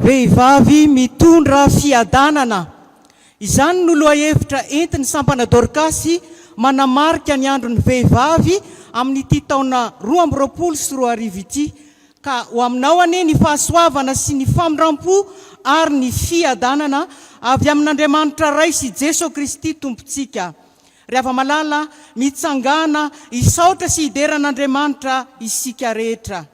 Vehivavy mitondra fiadanana. Izany no lohahevitra entiny sampana Dorkasy manamarika ny andron'ny vehivavy amin'ity taona 2024 ity. Ka ho aminao ane ny fahasoavana sy ny famindrampo ary ny fiadanana avy amin'Andriamanitra Ray sy Jesosy Kristy tompontsika. Rehefa malala mitsangana isaotra sy hideran'Andriamanitra isika rehetra.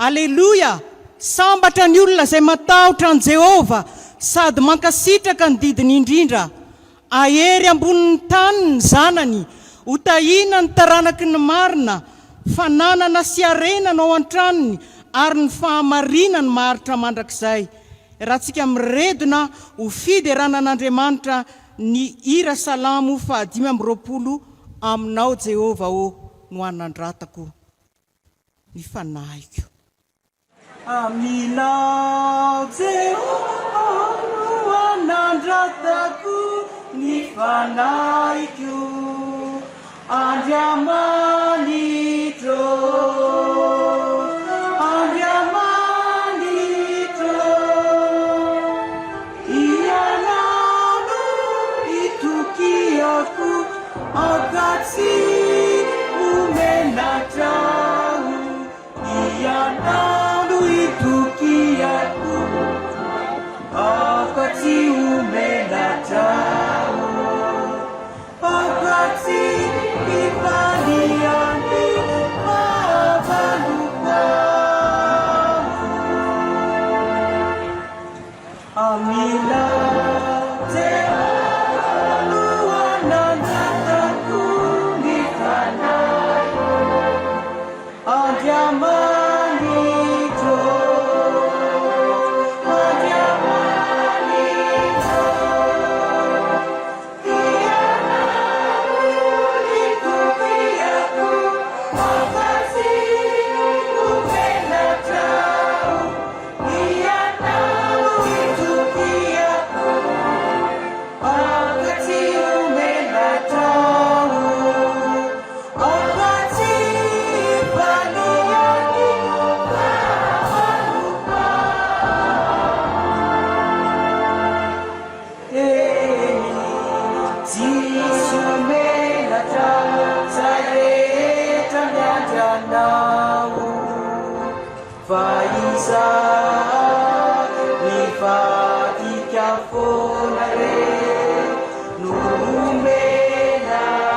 Aleluia! Sambatra ny olona izay matahotra an Jehova sady mankasitraka ny didiny indrindra. Ahery ambonin'ny tany ny zanany, hotahina ny taranaky ny marina, fananana sy arenana ao an-tranony ary ny fahamarinany maharitra mandrakizay. Raha tsika miredona ho fideranan'Andriamanitra ny hira salamo 520 aminao Jehova no anandratako ny fanahiko. Aminao Jehova no anandratako ny fanahiko, Andriamanitro, Andriamanitro, ianao no itokiako akatsy omenatrao, ianao no itokiako akatsy omenatrao, akatsy ivaliany mahavalopao. Aminao Jehova no anandratako ny fanahiko, Andriamanitro, Andriamanitro, ianao itokiako akatsy omenatrao, ianao itokiako akatsy omenatrao, akatsy ivaliany mahavalopao. Jiso omenatrao zay rehetra miandranao, fa izaho mivadika foana re no omenatrao.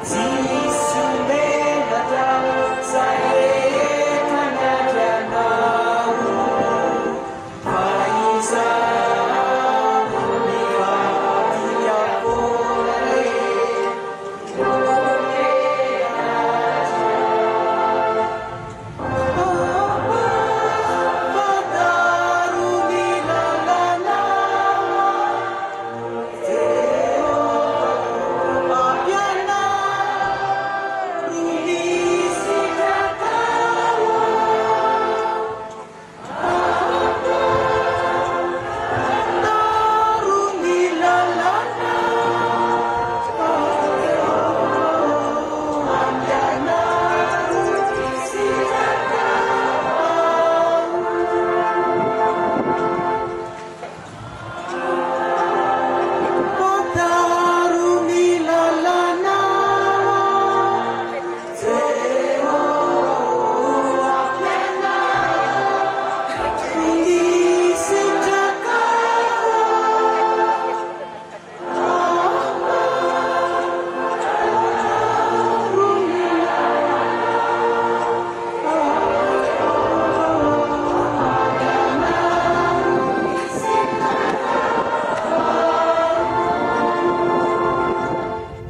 Jiso omenatrao zay rehetra miandranao, fa izaho mivadika foana re no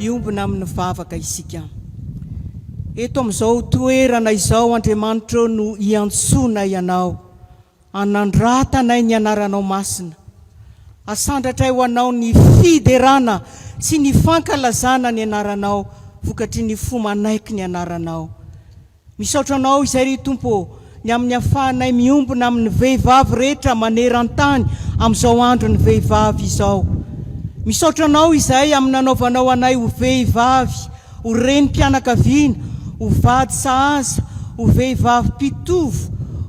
iombona amin'ny vavaka isika. Eto amin'izao toerana izao Andriamanitra no iantsona ianao, anandratana ny anaranao masina, asandratray ho anao ny fiderana sy ny fankalazana ny anaranao, vokatry ny fo manaiky ny anaranao. misaotra anao izay ry tompo ny amin'ny afahanay miombona amin'ny vehivavy rehetra maneran-tany amin'izao andro ny vehivavy izao. Misaotra anao izay amin'ny nanaovanao anay ho vehivavy, ho renim-pianakaviana, ho vady sahaza, ho vehivavy mpitovo,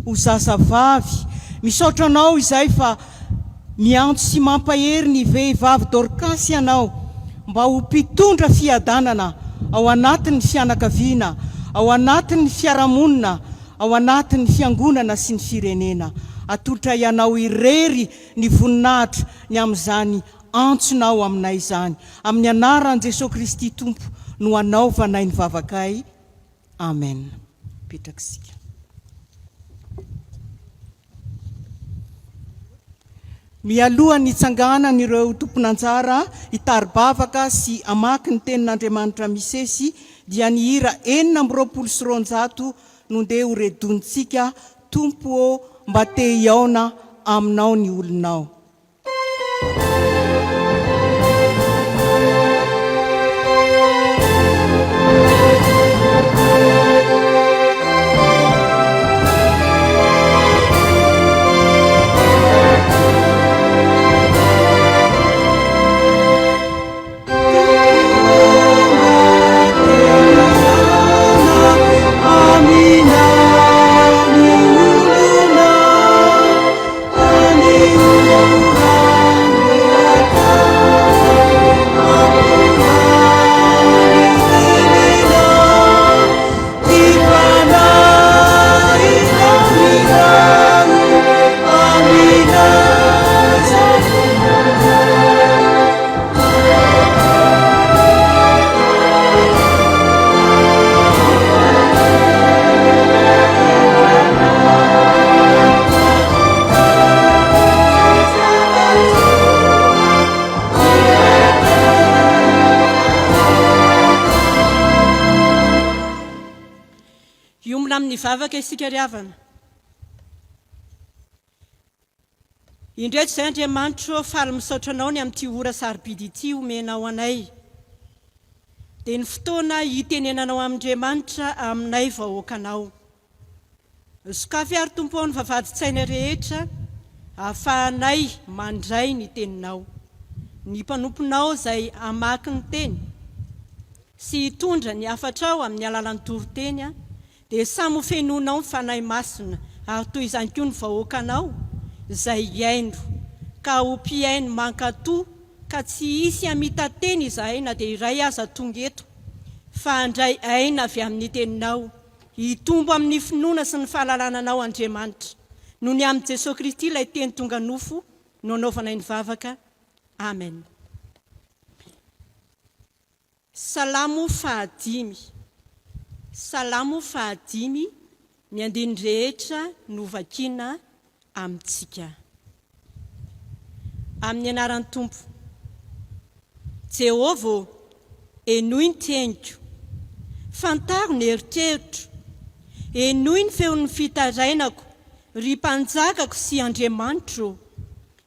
ho zazavavy. Misaotra anao izay fa miantso sy mampahery ny vehivavy Dorkasy ianao mba ho mpitondra fiadanana ao anatin'ny fianakaviana, ao anatin'ny fiarahamonina, ao anatin'ny fiangonana sy ny firenena. Atolotra ianao irery ny voninahitra ny amin'izany antsonao aminay izany. Amin'ny anaran'i Jesosy Kristy Tompo no anaovanay ny vavakay. Amen. Petrakisika. Mialohan'ny hitsanganana ireo tompon'anjara hitari-bavaka sy hamaky ny tenin'Andriamanitra misesy dia ny hira 420 no ndeha ho redonitsika. Tompo ô mba te hiaona aminao ny olonao. Vavaka isika ry havana. Indreto izay Andriamanitra faly misaotra anao ny amin'ity ora sarobidy ity omenao anay. Dia ny fotoana hitenenanao amin'Andriamanitra aminay vahoakanao. Sokafy ary tompo ny vavadi-tsaina rehetra ahafahanay mandray ny teninao. Ny mpanomponao izay hamaky ny teny sy hitondra ny hafatrao amin'ny alalan'ny toroteny dia samy ho fenonao ny fanahy masina ary toy izany koa ny vahoakanao izay hiaino ka ho mpiaino mankatoa ka tsy hisy hamita teny izahay na dia iray aza tonga eto fa handray aina avy amin'ny teninao hitombo amin'ny finoana sy ny fahalalananao Andriamanitra noho ny amin'i Jesosy Kristy ilay teny tonga nofo no anaovanay ny vavaka. Amen. Salamo 5. Salamo 5 ny andiny rehetra no vakiana amintsika. Amin'ny anaran'ny Tompo. Jehovah, enoy ny teniko, fantaro ny eritreritro, enoy ny feon'ny fitarainako, ry mpanjakako sy Andriamanitro,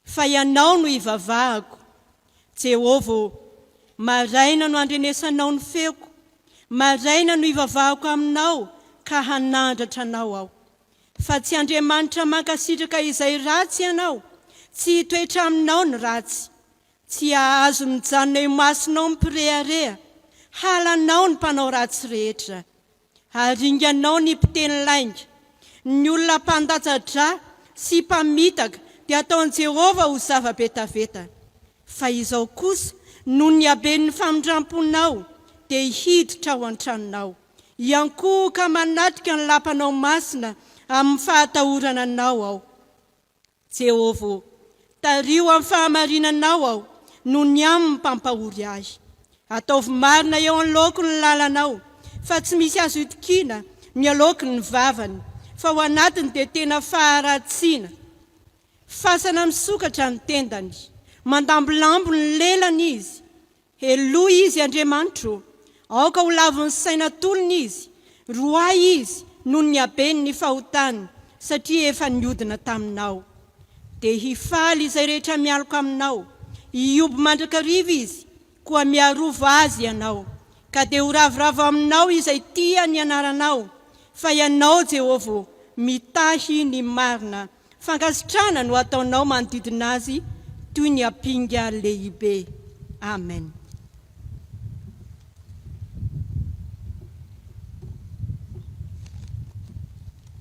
fa ianao no ivavahako. Jehovah, maraina no andrenesanao ny feoko, maraina no ivavahako aminao ka hanandratra anao aho. Fa tsy Andriamanitra mankasitraka izay ratsy ianao, tsy hitoetra aminao ny ratsy, tsy ahazo mijanona eo masonao mipirearea, halanao ny mpanao ratsy rehetra. Haringanao ny mpiteny lainga, ny olona mpandatsadra sy mpamitaka dia ataon'i Jehovah ho zava-betaveta. Fa izao kosa noho ny haben'ny famindramponao dia hiditra ao an-tranonao, iankoka manatrika ny lapanao masina amin'ny fahatahorana anao aho. Jehovah, tario amin'ny fahamarinanao aho noho ny amin'ny mpampahory ahy. Ataovy marina eo an-loko ny lalanao, fa tsy misy azo itikina ny aloko ny vavany, fa ao anatiny dia tena faharatsiana. Fasana misokatra ny tendany, mandambilambo ny lelany izy. Eloa izy Andriamanitro, aoka ho lavon'ny saina tolony izy, roay izy noho ny habeny ny fahotany, satria efa niodina taminao. Dia hifaly izay rehetra mialoko aminao, hiobo mandrakariva izy, koa miarova azy ianao, ka dia ho ravoravo aminao izay tia ny anaranao, fa ianao Jehova mitahy ny marina, fankasitrana no ataonao manodidina azy toy ny apinga lehibe. Amen.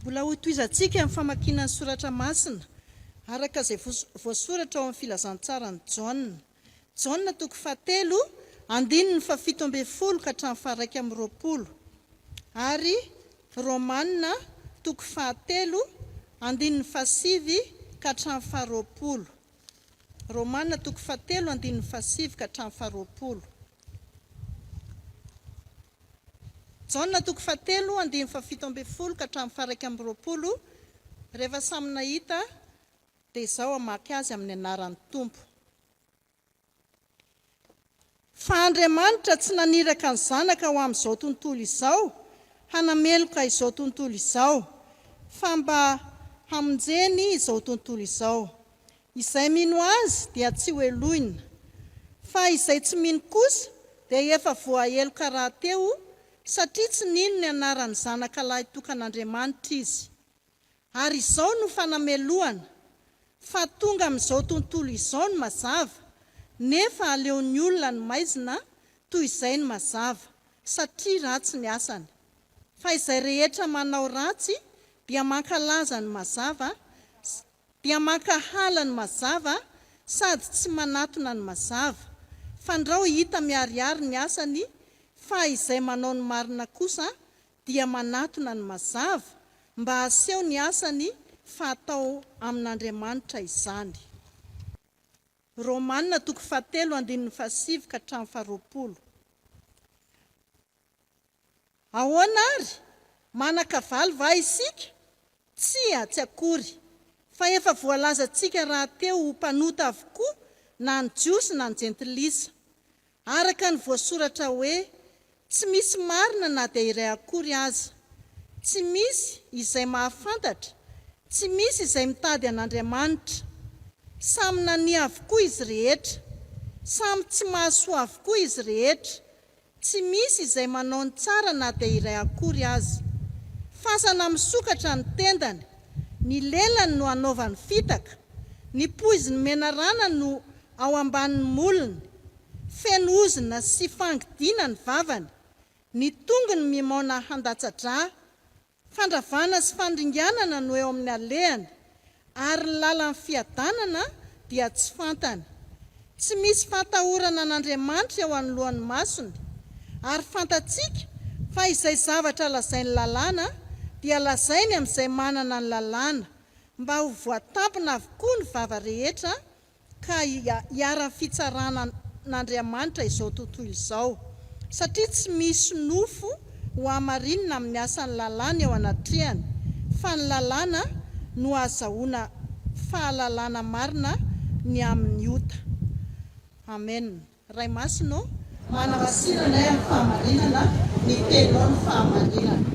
Mbola hotoizantsika amin'ny famakiana ny soratra masina araka izay voasoratra ao amin'ny filazantsara ny Jaona. Jaona 7:17-20 ka hatramin'ny 1:20 ary Romanina 7:7 ka hatramin'ny 20. Romanina 7:7 ka hatramin'ny 20. Jaona 7:17 ka hatramin'ny 1:20. Rehefa samy nahita dia izao hamaky azy amin'ny anaran'ny Tompo. Fa Andriamanitra tsy naniraka ny zanaka ho amin'izao tontolo izao, hanameloka izao tontolo izao, fa mba hamonjeny izao tontolo izao. Izay mino azy dia tsy hoeloina, fa izay tsy mino kosa dia efa voaheloka rahateo, satria tsy nino ny anaran'ny zanaka lahy tokan'Andriamanitra izy. Ary izao no fanameloana, fa tonga amin'izao tontolo izao ny mazava, nefa aleon'ny olona ny maizina toy izay ny mazava, satria ratsy ny asany. Fa izay rehetra manao ratsy dia mankalaza ny mazava, dia mankahala ny mazava, sady tsy manatona ny mazava. Fandrao hita miariary ny asany, fa izay manao ny marina kosa dia manatona ny mazava, mba haseho ny asany fa atao amin'Andriamanitra izany. Romanina 7:17 ka hatramin'ny 20. Ahoana ary? Manan-kavaly va isika? Tsy akory, fa efa voalazantsika rahateo ho mpanota avokoa, na ny jiosy na ny jentilisa. Araka ny voasoratra hoe, tsy misy marina na dia iray akory aza. Tsy misy izay mahafantatra, tsy misy izay mitady an'Andriamanitra. Samy nania avokoa izy rehetra, samy tsy mahasoa avokoa izy rehetra. Tsy misy izay manao ny tsara na dia iray akory aza. Fasana misokatra ny tendany, ny lelany no anaovany fitaka, ny poiziny menarana no ao ambanin'ny molony, feno ozina sy fangidina ny vavany, ny tongony mimaona handatsa-drà, fandravana sy fandringanana no eo amin'ny alehany, ary ny lalan'ny fiadanana dia tsy fantany. Tsy misy fantahorana an'Andriamanitra eo anoloan'ny masony, ary fantatsika fa izay zavatra lazainy lalàna dia lazainy amin'izay manana ny lalàna, mba ho voatampina avokoa ny vava rehetra ka hiara-ny fitsarana n'Andriamanitra izao tontolo izao. Satria tsy misy nofo ho hamarinina amin'ny asan'ny lalàna eo anatrehany, fa ny lalàna no azahoana fahalalàna marina ny amin'ny ota. Amen. Ray masino, manavasirana amin'ny fahamarinana, ny tenao ny fahamarinana.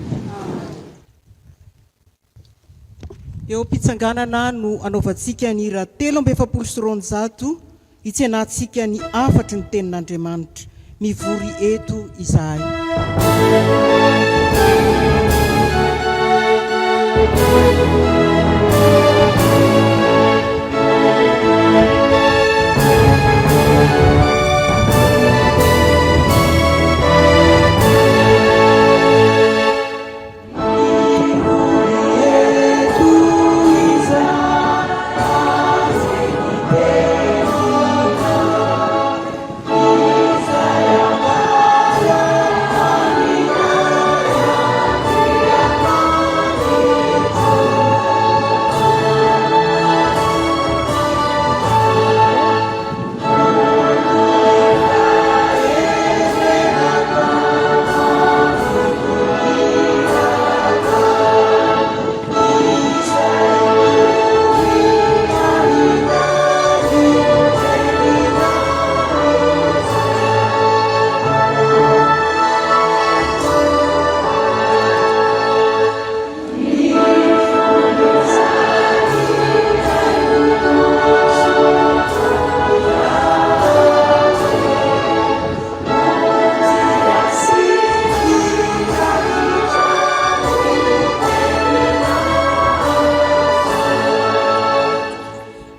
Eo am-pitsanganana no anaovantsika ny hira 7:7 hitsenatsika ny afatry ny tenin'Andriamanitra. Mivory eto izahay.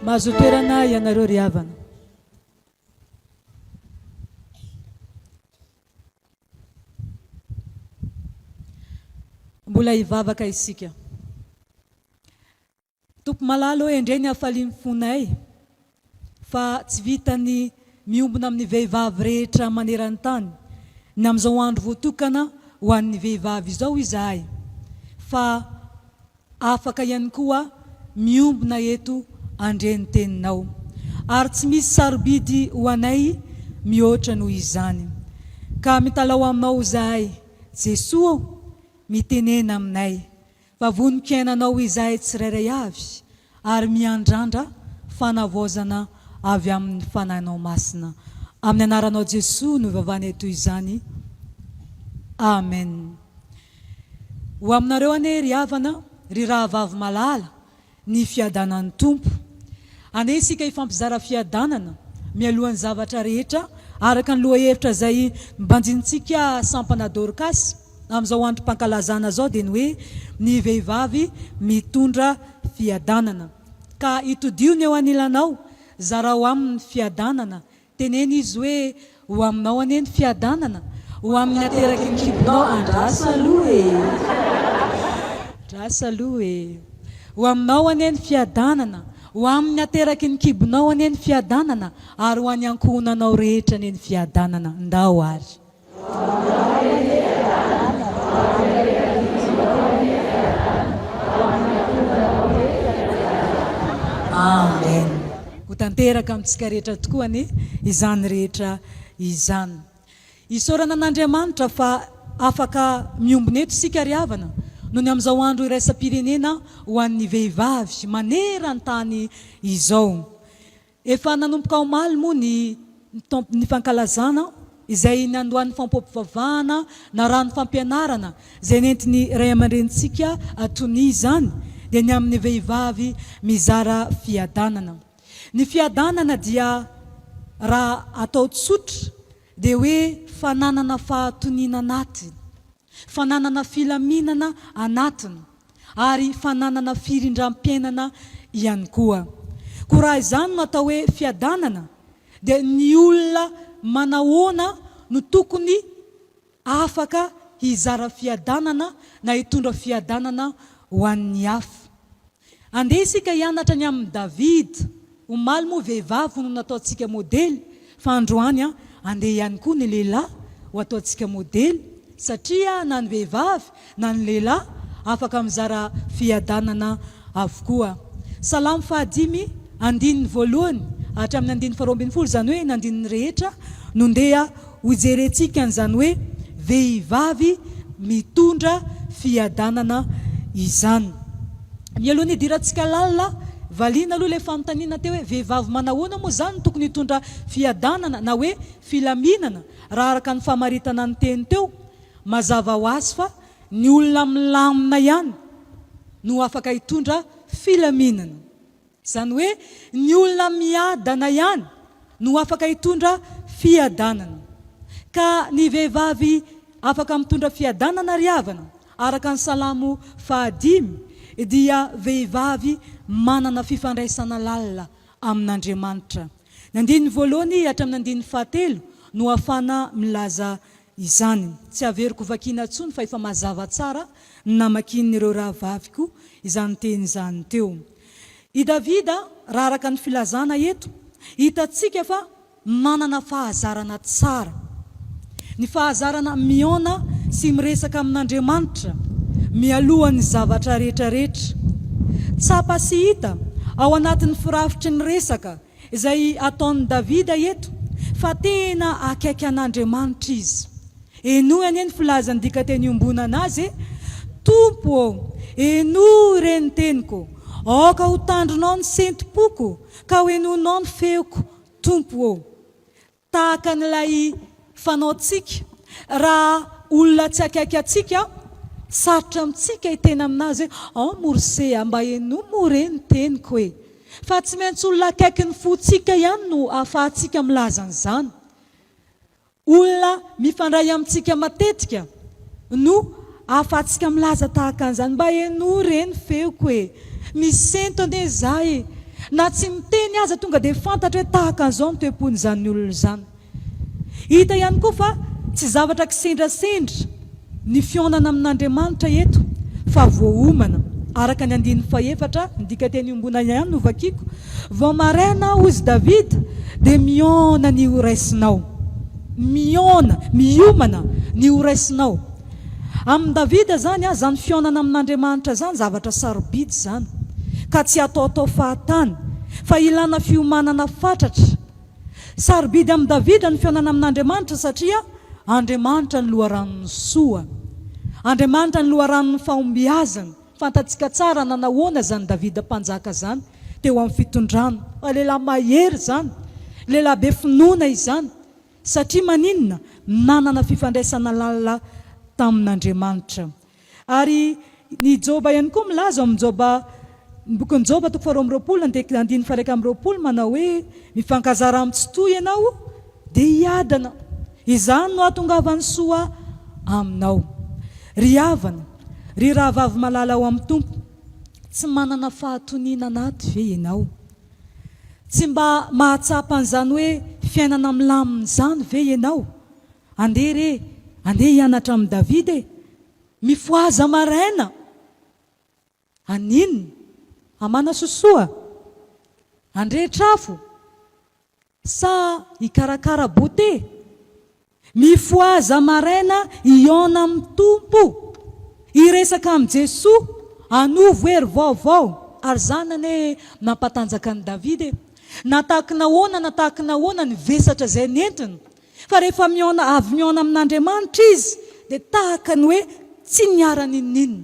mahazo toerana ianareo ry havana. Mbola hivavaka isika. Tompo malalo hoe indray ny hafaliany fonay fa tsy vitany miombona amin'ny vehivavy rehetra maneran-tany ny amin'izao andro voatokana ho an'ny vehivavy izao izahay, fa afaka ihany koa miombona eto andreny teninao, ary tsy misy sarobidy ho anay mihoatra noho izany. Ka mitalao aminao izahay Jesosy, mitenena aminay fa vonim-piainanao izahay tsirairay avy, ary miandrandra fanavozana avy amin'ny fanahinao masina. Amin'ny anaranao Jesosy no ivavahana eto izany. Amen. Ho aminareo ane ry havana, ry rahavavy malala, ny fiadanan'ny tompo. Ane isika hifampizara fiadanana mialohan'ny zavatra rehetra, araka ny loha-hevitra izay mbanjintsika sampana Dorkasy amin'izao androm-pankalazana zao dia ny hoe ny vehivavy mitondra fiadanana. Ka itodiony eo anilanao, zarao amin'ny fiadanana, teneny izy hoe ho aminao ane ny fiadanana, ho amin'ny ateraky ny kibonao andrasa aloha e. Andrasa aloha e. Ho aminao ane ny fiadanana, ho amin'ny ateraky ny kibonao ane ny fiadanana, ary ho any ankohonanao rehetra ane ny fiadanana. Ndao ary. Amen. Ho tanteraka amintsika rehetra tokoa ane izany rehetra izany. Isaorana an'Andriamanitra fa afaka miombona eto sika ry havana noho ny amin'izao andro iraisam-pirenena ho an'ny vehivavy maneran-tany izao. Efa nanomboka omaly moa ny fankalazana izay nandoan'ny Fotoampivavahana na rano fampianarana izay nentiny ray aman-drenitsika atony izany, dia ny amin'ny vehivavy mizara fiadanana. Ny fiadanana dia raha atao tsotra dia hoe fananana fahatoniana anatiny, fananana filaminana anatiny, ary fananana firindram-piainana ihany koa. Koa raha izany no atao hoe fiadanana, dia ny olona manahoana no tokony afaka hizara fiadanana na hitondra fiadanana ho an'ny hafa. Andeha isika hianatra ny amin'ny Davida, omaly moa vehivavy no nataontsika modely, fa androany andeha ihany koa ny lehilahy ho ataontsika modely, satria na ny vehivavy na ny lehilahy afaka mizara fiadanana avokoa. Salamo 5:1 hatramin'ny 2:20, zany hoe nandininy rehetra no ndeha hojerentsika an'izany hoe vehivavy mitondra fiadanana izany. Mialohan'ny hidirantsika lalina, valiana aloha ilay fanontaniana teo hoe vehivavy manahoana moa zany tokony hitondra fiadanana na hoe filaminana. Raha araka ny famaritana ny teny teo, mazava ho azy fa ny olona milamina ihany no afaka hitondra filaminana. Izany hoe ny olona miadana ihany no afaka hitondra fiadanana. Ka ny vehivavy afaka mitondra fiadanana ry havana, araka ny Salamo 5 dia vehivavy manana fifandraisana lalina amin'Andriamanitra. Nandiny voalohany hatramin'ny 7 no afana milaza izany. Tsy averiko vakiana tsony fa efa mazava tsara namakin'ireo rahavaviko izany teny izany teo. I Davida, raha araka ny filazana eto, hitantsika fa manana fahazarana tsara. Ny fahazarana miona sy miresaka amin'Andriamanitra mialohan'ny zavatra rehetrarehetra. Tsapa sy hita ao anatin'ny firafitry ny resaka izay ataon'ny Davida eto, fa tena akaiky an'Andriamanitra izy. Eno any ny filazany dika teny iombona anazy, Tompo, eno reny teniko, aoka ho tandronao ny senti-poko, ka ho enonao ny feoko, Tompo. Tahaka n'ilay fanaontsika, raha olona tsy akaiky atsika, sarotra amintsika hitena aminazy hoe morsea mba eno mo reny teniko e. Fa tsy maintsy olona akaiky ny fotsika ihany no ahafahantsika milaza an'izany. Olona mifandray amintsika matetika no ahafahantsika milaza tahaka an'izany, mba eno reny feoko e. Misento ane zahay, na tsy miteny aza tonga dia fantatra hoe tahaka an'izao ny toe-pon'izany olona izany. Hita ihany koa fa tsy zavatra kisendrasendra ny fionana amin'Andriamanitra eto fa voaomana. Araka ny 1:4 ndika teny ombona ihany no vakiako. Vao maraina hozy Davida dia miona ny ho raisinao. Miomana ny ho raisinao. Amin'ny Davida zany zany fionana amin'Andriamanitra zany zavatra sarobidy zany, ka tsy ataotao fahatany fa ilana fiomanana fatratra. Sarobidy amin'ny Davida ny fionana amin'Andriamanitra satria Andriamanitra ny loharanon'ny soa, Andriamanitra ny loharanon'ny fahombiazana. Fantatsika tsara nanahoana zany Davida mpanjaka zany teo amin'ny fitondrano. Lehilahy mahery zany, lehilahy be finoana izany, satria maninona? Nanana fifandraisana lalina tamin'Andriamanitra. Ary ny Joba ihany koa milaza amin'ny Joba, bokin'ny Joba 2:20 manao hoe mifankazara amin'ny tsy toy ianao dia hiadana, izany no ahatongavan'ny soa aminao. Ry havana, ry rahavavy malala ao amin'ny tompo, tsy manana fahatoniana anaty ve ianao? Tsy mba mahatsapa an'izany hoe fiainana milamina izany ve ianao? Andeha hianatra amin'ny Davida mifoaza maraina. Aninona? Amana sosoa? Andrehitrafo? Sa hikarakara bote? Mifoaza maraina iona amin'ny tompo, iresaka amin'ny Jesoa, anovo hery vaovao. Ary zany ane nampatanjaka ny Davida. Natahaka nahoana ny vesatra izay nentiny. Fa rehefa avy miona amin'Andriamanitra izy dia tahaka ny hoe tsy niara-ninina.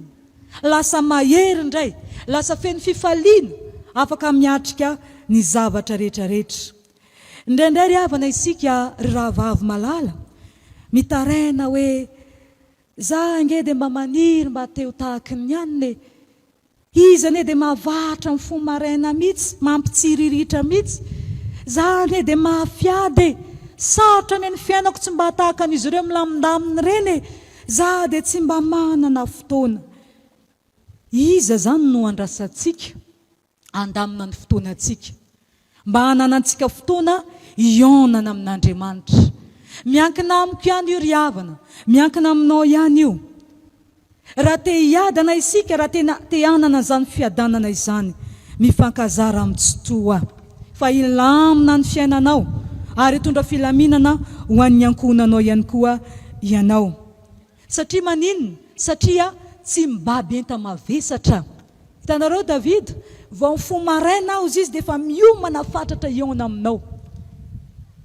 Lasa mahery indray, lasa feno fifaliana, afaka miatrika ny zavatra rehetrarehetra. Indraindray ry havana isika ry rahavavy malala, mitaraina hoe za nge dia mba maniry mba teo tahaka ny ihany, izy ane dia mahavahatra ny fo maraina mihitsy, mampitsiriritra mihitsy, za ane dia mahafiady, sarotra ane ny fiainako tsy mba tahaka an'izy ireo milamindaminy ireny, za dia tsy mba manana fotoana. Iza zany no andrasantsika andamina ny fotoanantsika, mba hananantsika fotoana ionana amin'Andriamanitra. Miankina amiko ihany io ry havana, miankina aminao ihany io. Raha te hiadana isika, raha te hanana izany fiadanana izany, mifankazara amin'ny tsy toa, fa ilamina ny fiainanao ary hitondra filaminana ho an'ny ankohonanao ihany koa ianao. Satria maninona? Satria tsy mibaby enta mavesatra. Hitanareo Davida, vao mifoha maraina izy dia efa miomana fatratra iona aminao.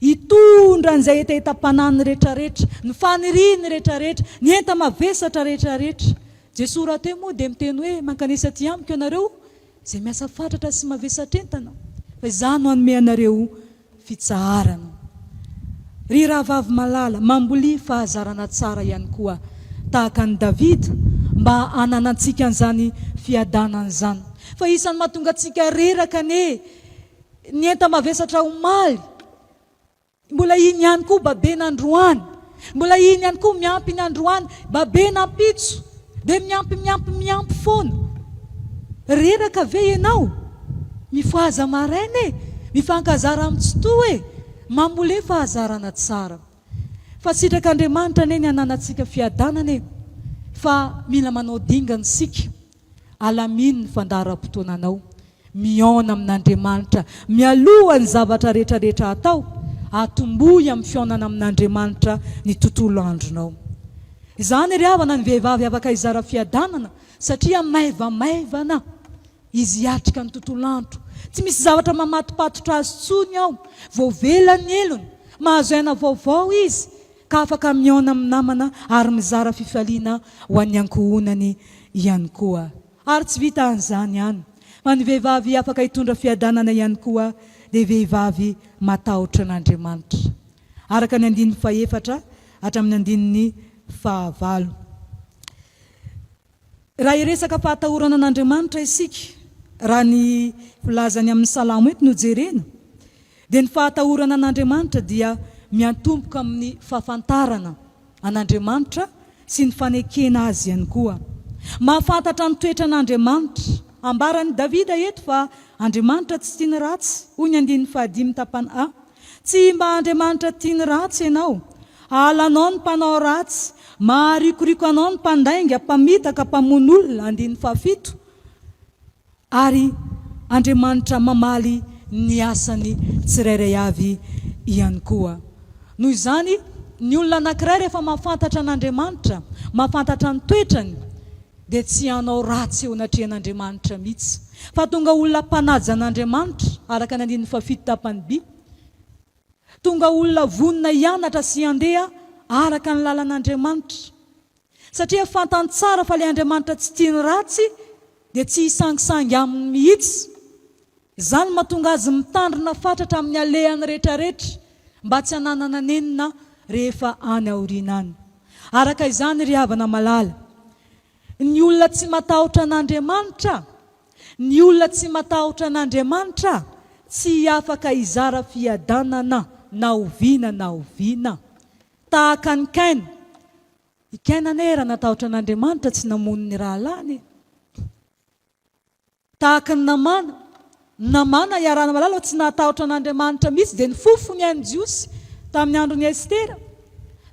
Hitondra an'izay etaetam-panany rehetrarehetra, ny faniriany rehetrarehetra, ny enta mavesatra rehetrarehetra. Jesosy raha teo moa dia miteny hoe mankanesa ty amiko ianareo izay miasa fatratra sy mavesatra entana, fa izany no hanome anareo fitsaharana. Ry rahavavy malala, mambolia fahazarana tsara ihany koa tahaka ny Davida, mba hananantsika an'izany fiadanana izany. Fa isan'ny mahatonga antsika reraka ny enta mavesatra omaly, mbola iny ihany koa babena androany, mbola iny ihany koa miampy ny androany, babena mpitso, dia miampy foana. Reraka ve ianao? Mifoaza maraina, mifankazara amin'ny tsy toa, mambolia fahazarana tsara. Fa sitrak'Andriamanitra ane ny hananantsika fiadanana, fa mila manao dingana sika, alaminy ny fandaharam-potoananao, miona amin'Andriamanitra, mialoha ny zavatra rehetrarehetra atao, atombohy amin'ny fionana amin'Andriamanitra ny tontolo andronao. Izany ry havana ny vehivavy afaka hizara fiadanana, satria maivamaivana izy hiatrika ny tontolo andro. Tsy misy zavatra mamatopatotra azy tsony ao, voavelany elony, mahazo aina vaovao izy, ka afaka miona amin'ny namana ary mizara fifaliana ho an'ny ankohonany ihany koa. Ary tsy vita an'izany ihany, fa ny vehivavy afaka hitondra fiadanana ihany koa dia vehivavy matahotra an'Andriamanitra. Araka ny 1:4 hatramin'ny 1:5. Raha iresaka fahatahorana an'Andriamanitra isika, raha ny filazany amin'ny salamo eto no jerena, dia ny fahatahorana an'Andriamanitra dia miantomboka amin'ny fahafantarana an'Andriamanitra sy ny fanekena azy ihany koa. Mahafantatra ny toetra an'Andriamanitra. Ambaran'i Davida eto fa Andriamanitra tsy tiany ratsy, hoy ny 5 tapany A. Tsy mba Andriamanitra tiany ratsy ianao, alanao ny mpanao ratsy, maharikoriko anao ny mpandainga, mpamitaka, mpamon'olona. 7. Ary Andriamanitra mamaly ny asany tsirairay avy ihany koa. Noho izany, ny olona anankiray rehefa mahafantatra an'Andriamanitra, mahafantatra ny toetrany, dia tsy hanao ratsy eo anatrehan'Andriamanitra mihitsy. Fa tonga olona mpanaja an'Andriamanitra, araka ny 7 tapany B. Tonga olona vonona hianatra sy handeha araka ny lalan'Andriamanitra. Satria fantany tsara fa ilay Andriamanitra tsy tiany ratsy, dia tsy hisangisangy aminy mihitsy. Izany mahatonga azy mitandrina fatratra amin'ny alehany rehetrarehetra mba tsy hananana nenina rehefa any aoriana any. Araka izany ry havana malala, ny olona tsy matahotra an'Andriamanitra, ny olona tsy matahotra an'Andriamanitra tsy afaka hizara fiadanana na oviana. Tahaka ny Kaina. I Kaina nera natahotra an'Andriamanitra tsy namono ny rahalany. Tahaka ny Namana iarana malala tsy natahotra an'Andriamanitra mihitsy dia nifofony any Jiosy tamin'ny andron'ny Estera.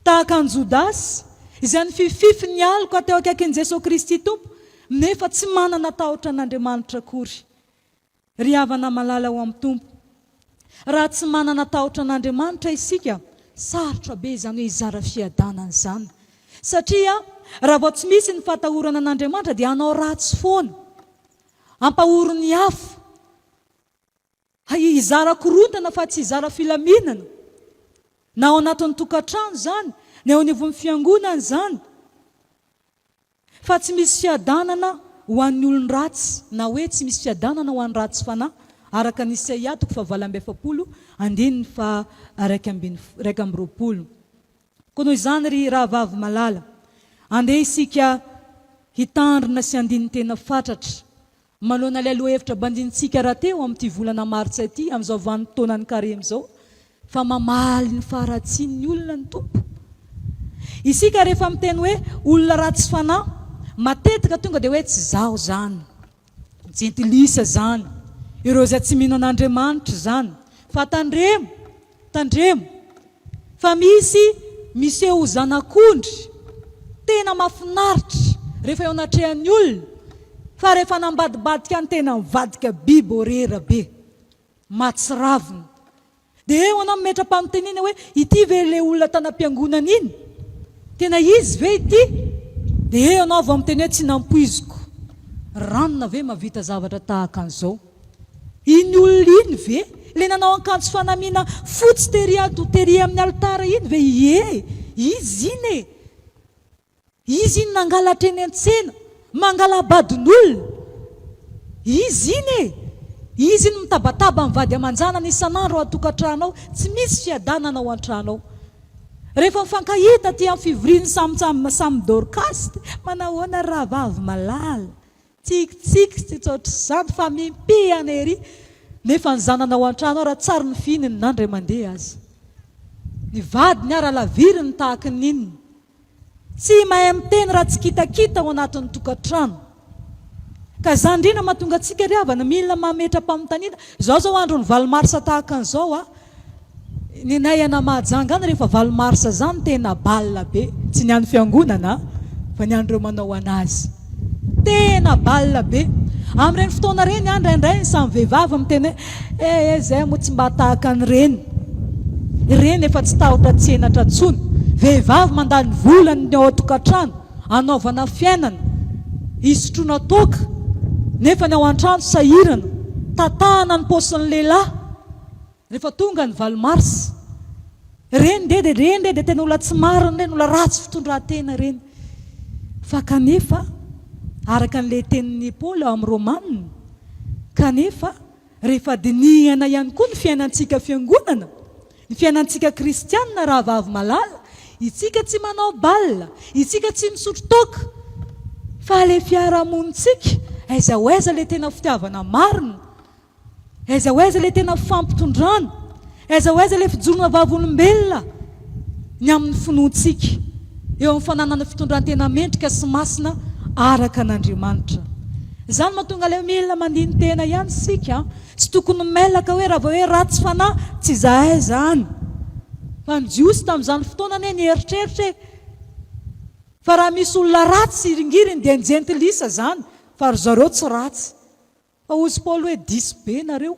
Tahaka ny Jodasy izay nififify ny alika teo akaikin'i Jesosy Kristy Tompo, nefa tsy manana tahotra an'Andriamanitra akory. Ry havana malala ho amin'ny Tompo, raha tsy manana tahotra an'Andriamanitra isika, sarotra be izany hoe hizara fiadanana izany. Satria raha vao tsy misy ny fahatahorana an'Andriamanitra dia hanao ratsy foana, ampahoro ny hafa, hizara korontana fa tsy hizara filaminana, na ao anatin'ny tokantrano zany, na ao anivon'ny fiangonana zany. Fa tsy misy fiadanana ho an'ny olon ratsy, na hoe tsy misy fiadanana ho an'ny ratsy fanahy, araka ny Isaia 7:1-2. Koa noho izany ry rahavavy malala, andeha isika hitandrina sy andiny tena fatratra manoloana ilay lohahevitra bandintsika raha teo amin'ity volana Martsa ity, amin'izao vanim-potoanan'ny Karema izao, fa mamaly ny faharatsian'ny olona ny Tompo. Isika rehefa miteny hoe olona ratsy fanahy, matetika tonga dia hoe tsy zaho zany, jentilisa zany, ireo izay tsy mino an'Andriamanitra zany. Fa tandremo, fa misy eo zanak'ondry tena mahafinaritra rehefa eo anatrehan'ny olona, fa rehefa nambadibadika ny tena mivadika biby orera be, matsiravina. Dia eo anao metra-pamintenina hoe ity ve ilay olona tanam-piangonana iny? Tena izy ve ity? Dia eo anao vao miteny hoe tsy nampoiziko. Ranona ve mavita zavatra tahaka an'izao? Iny olona iny ve? Ilay nanao akanjo fanamiana fotsy tery amin'ny altara iny ve? Izy iny e. Izy iny nangalatra eny an-tsena, mangalabadin'olona. Izy iny e. Izy iny mitabataba mivady aman-janany isan'andro ao an-tokantranao, tsy misy fiadanana ao an-tranao. Rehefa mifankahita ty amin'ny fivoriany samy Dorkasy, manahoana rahavavy malala, tsikitsiky tsy tsotra izany fa mimpihana ery. Nefa ny zanana ao an-trano raha tsara ny fihinany nandray mandeha azy. Ny vadiny ara laviriny tahaka ninny. Tsy mahay miteny raha tsy kitakita ao anatin'ny tokantrano. Ka izany indrindra mahatonga antsika ry havana mila mametra-pamontaniana. Zao andro ny valo Marsa tahaka an'izao ny nay ana mahajanga any rehefa valo Marsa zany tena balina be, tsy ny an'ny fiangonana fa ny andreo manao anazy. Tena balina be. Amin'ireny fotoana reny indraindray ny samy vehivavy miteny hoe zay moa tsy mba tahaka ny reny efa tsy tahotra tsy enatra tsony. Vehivavy mandany volany ao an-tokantrano anaovana fiainana, hisotroana toka, nefa ny ao an-trano sahirana, tatahana ny paosin'ny lehilahy. Rehefa tonga ny valo Marsa, reny dia tena olona tsy marina reny, olona ratsy fitondran-tena reny. Fa kanefa araka n'ilay tenin'ny Paoly ao amin'ny Romanina, kanefa rehefa dinihana ihany koa ny fiainantsika fiangonana, ny fiainantsika kristianina rahavavy malala, itsika tsy manao balina, itsika tsy misotro toka, fa ilay fiarahamonitsika aiza ho aiza ilay tena fitiavana marina, aiza ho aiza ilay tena fampitondrana, aiza ho aiza ilay fijorona vavolombelona ny amin'ny finoantsika eo amin'ny fananana fitondrantena mendrika sy masina araka an'Andriamanitra. Zany mahatonga le mila mandiny tena ihany sika tsy tokony melaka hoe raha vao hoe ratsy fanahy tsy zahay zany fa nijiosy tamin'izany fotoana ne nieritreritra fa raha misy olona ratsy iringiriny dia nijentilisa zany fa ry zareo tsy ratsy fa ozy Paoly hoe diso be nareo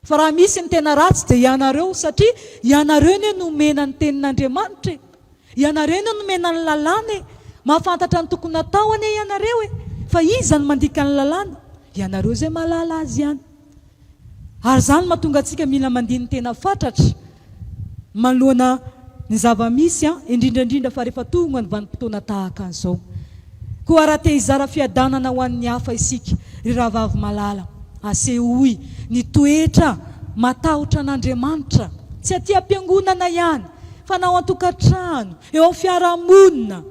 fa raha misy ny tena ratsy dia ianareo satria ianareo ne nomena ny tenin'Andriamanitra ianareo ne nomena ny lalàna mahafantatra ny tokony natao ane ianareo fa iza ny mandika ny lalàna ianareo zay malala azy ihany ary zany mahatonga antsika mila mandiny tena fatratra manoloana ny zava-misy indrindrandrindra fa rehefa tonga ny vanim-potoana tahaka an'izao koa raha te hizara fiadanana ho an'ny hafa isika ry rahavavy malala asehoy ny toetra matahotra an'Andriamanitra tsy aty am-piangonana ihany fa nao an-tokantrano eo amin'ny fiarahamonina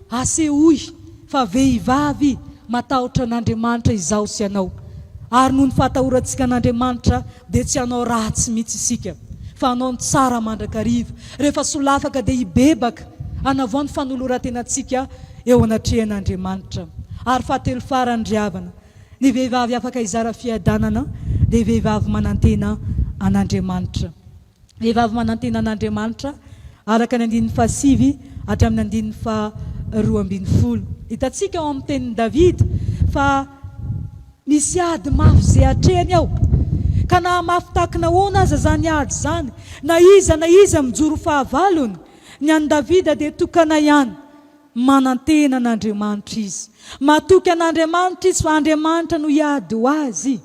asehoy fa vehivavy matahotra an'Andriamanitra izao sy anao ary noho ny fahatahorantsika an'Andriamanitra dia tsy hanao ratsy mihitsy isika fa hanao ny tsara mandrakariva rehefa solafaka dia hibebaka hanavao ny fanoloran-tenantsika eo anatrehan'Andriamanitra ary fahatelo farany ry havana ny vehivavy afaka hizara fiadanana dia vehivavy manantena an'Andriamanitra vehivavy manantena an'Andriamanitra araka ny 9 hatramin'ny 12 hitantsika ao amin'ny tenin'i Davida fa misy ady mafy izay hatreny ao ka na mafy tahaka nahoana aza zany ady zany na iza mijoro fahavalony ny an'i Davida dia tokana ihany manantena an'Andriamanitra izy matoky an'Andriamanitra izy fa Andriamanitra no hiady ho azy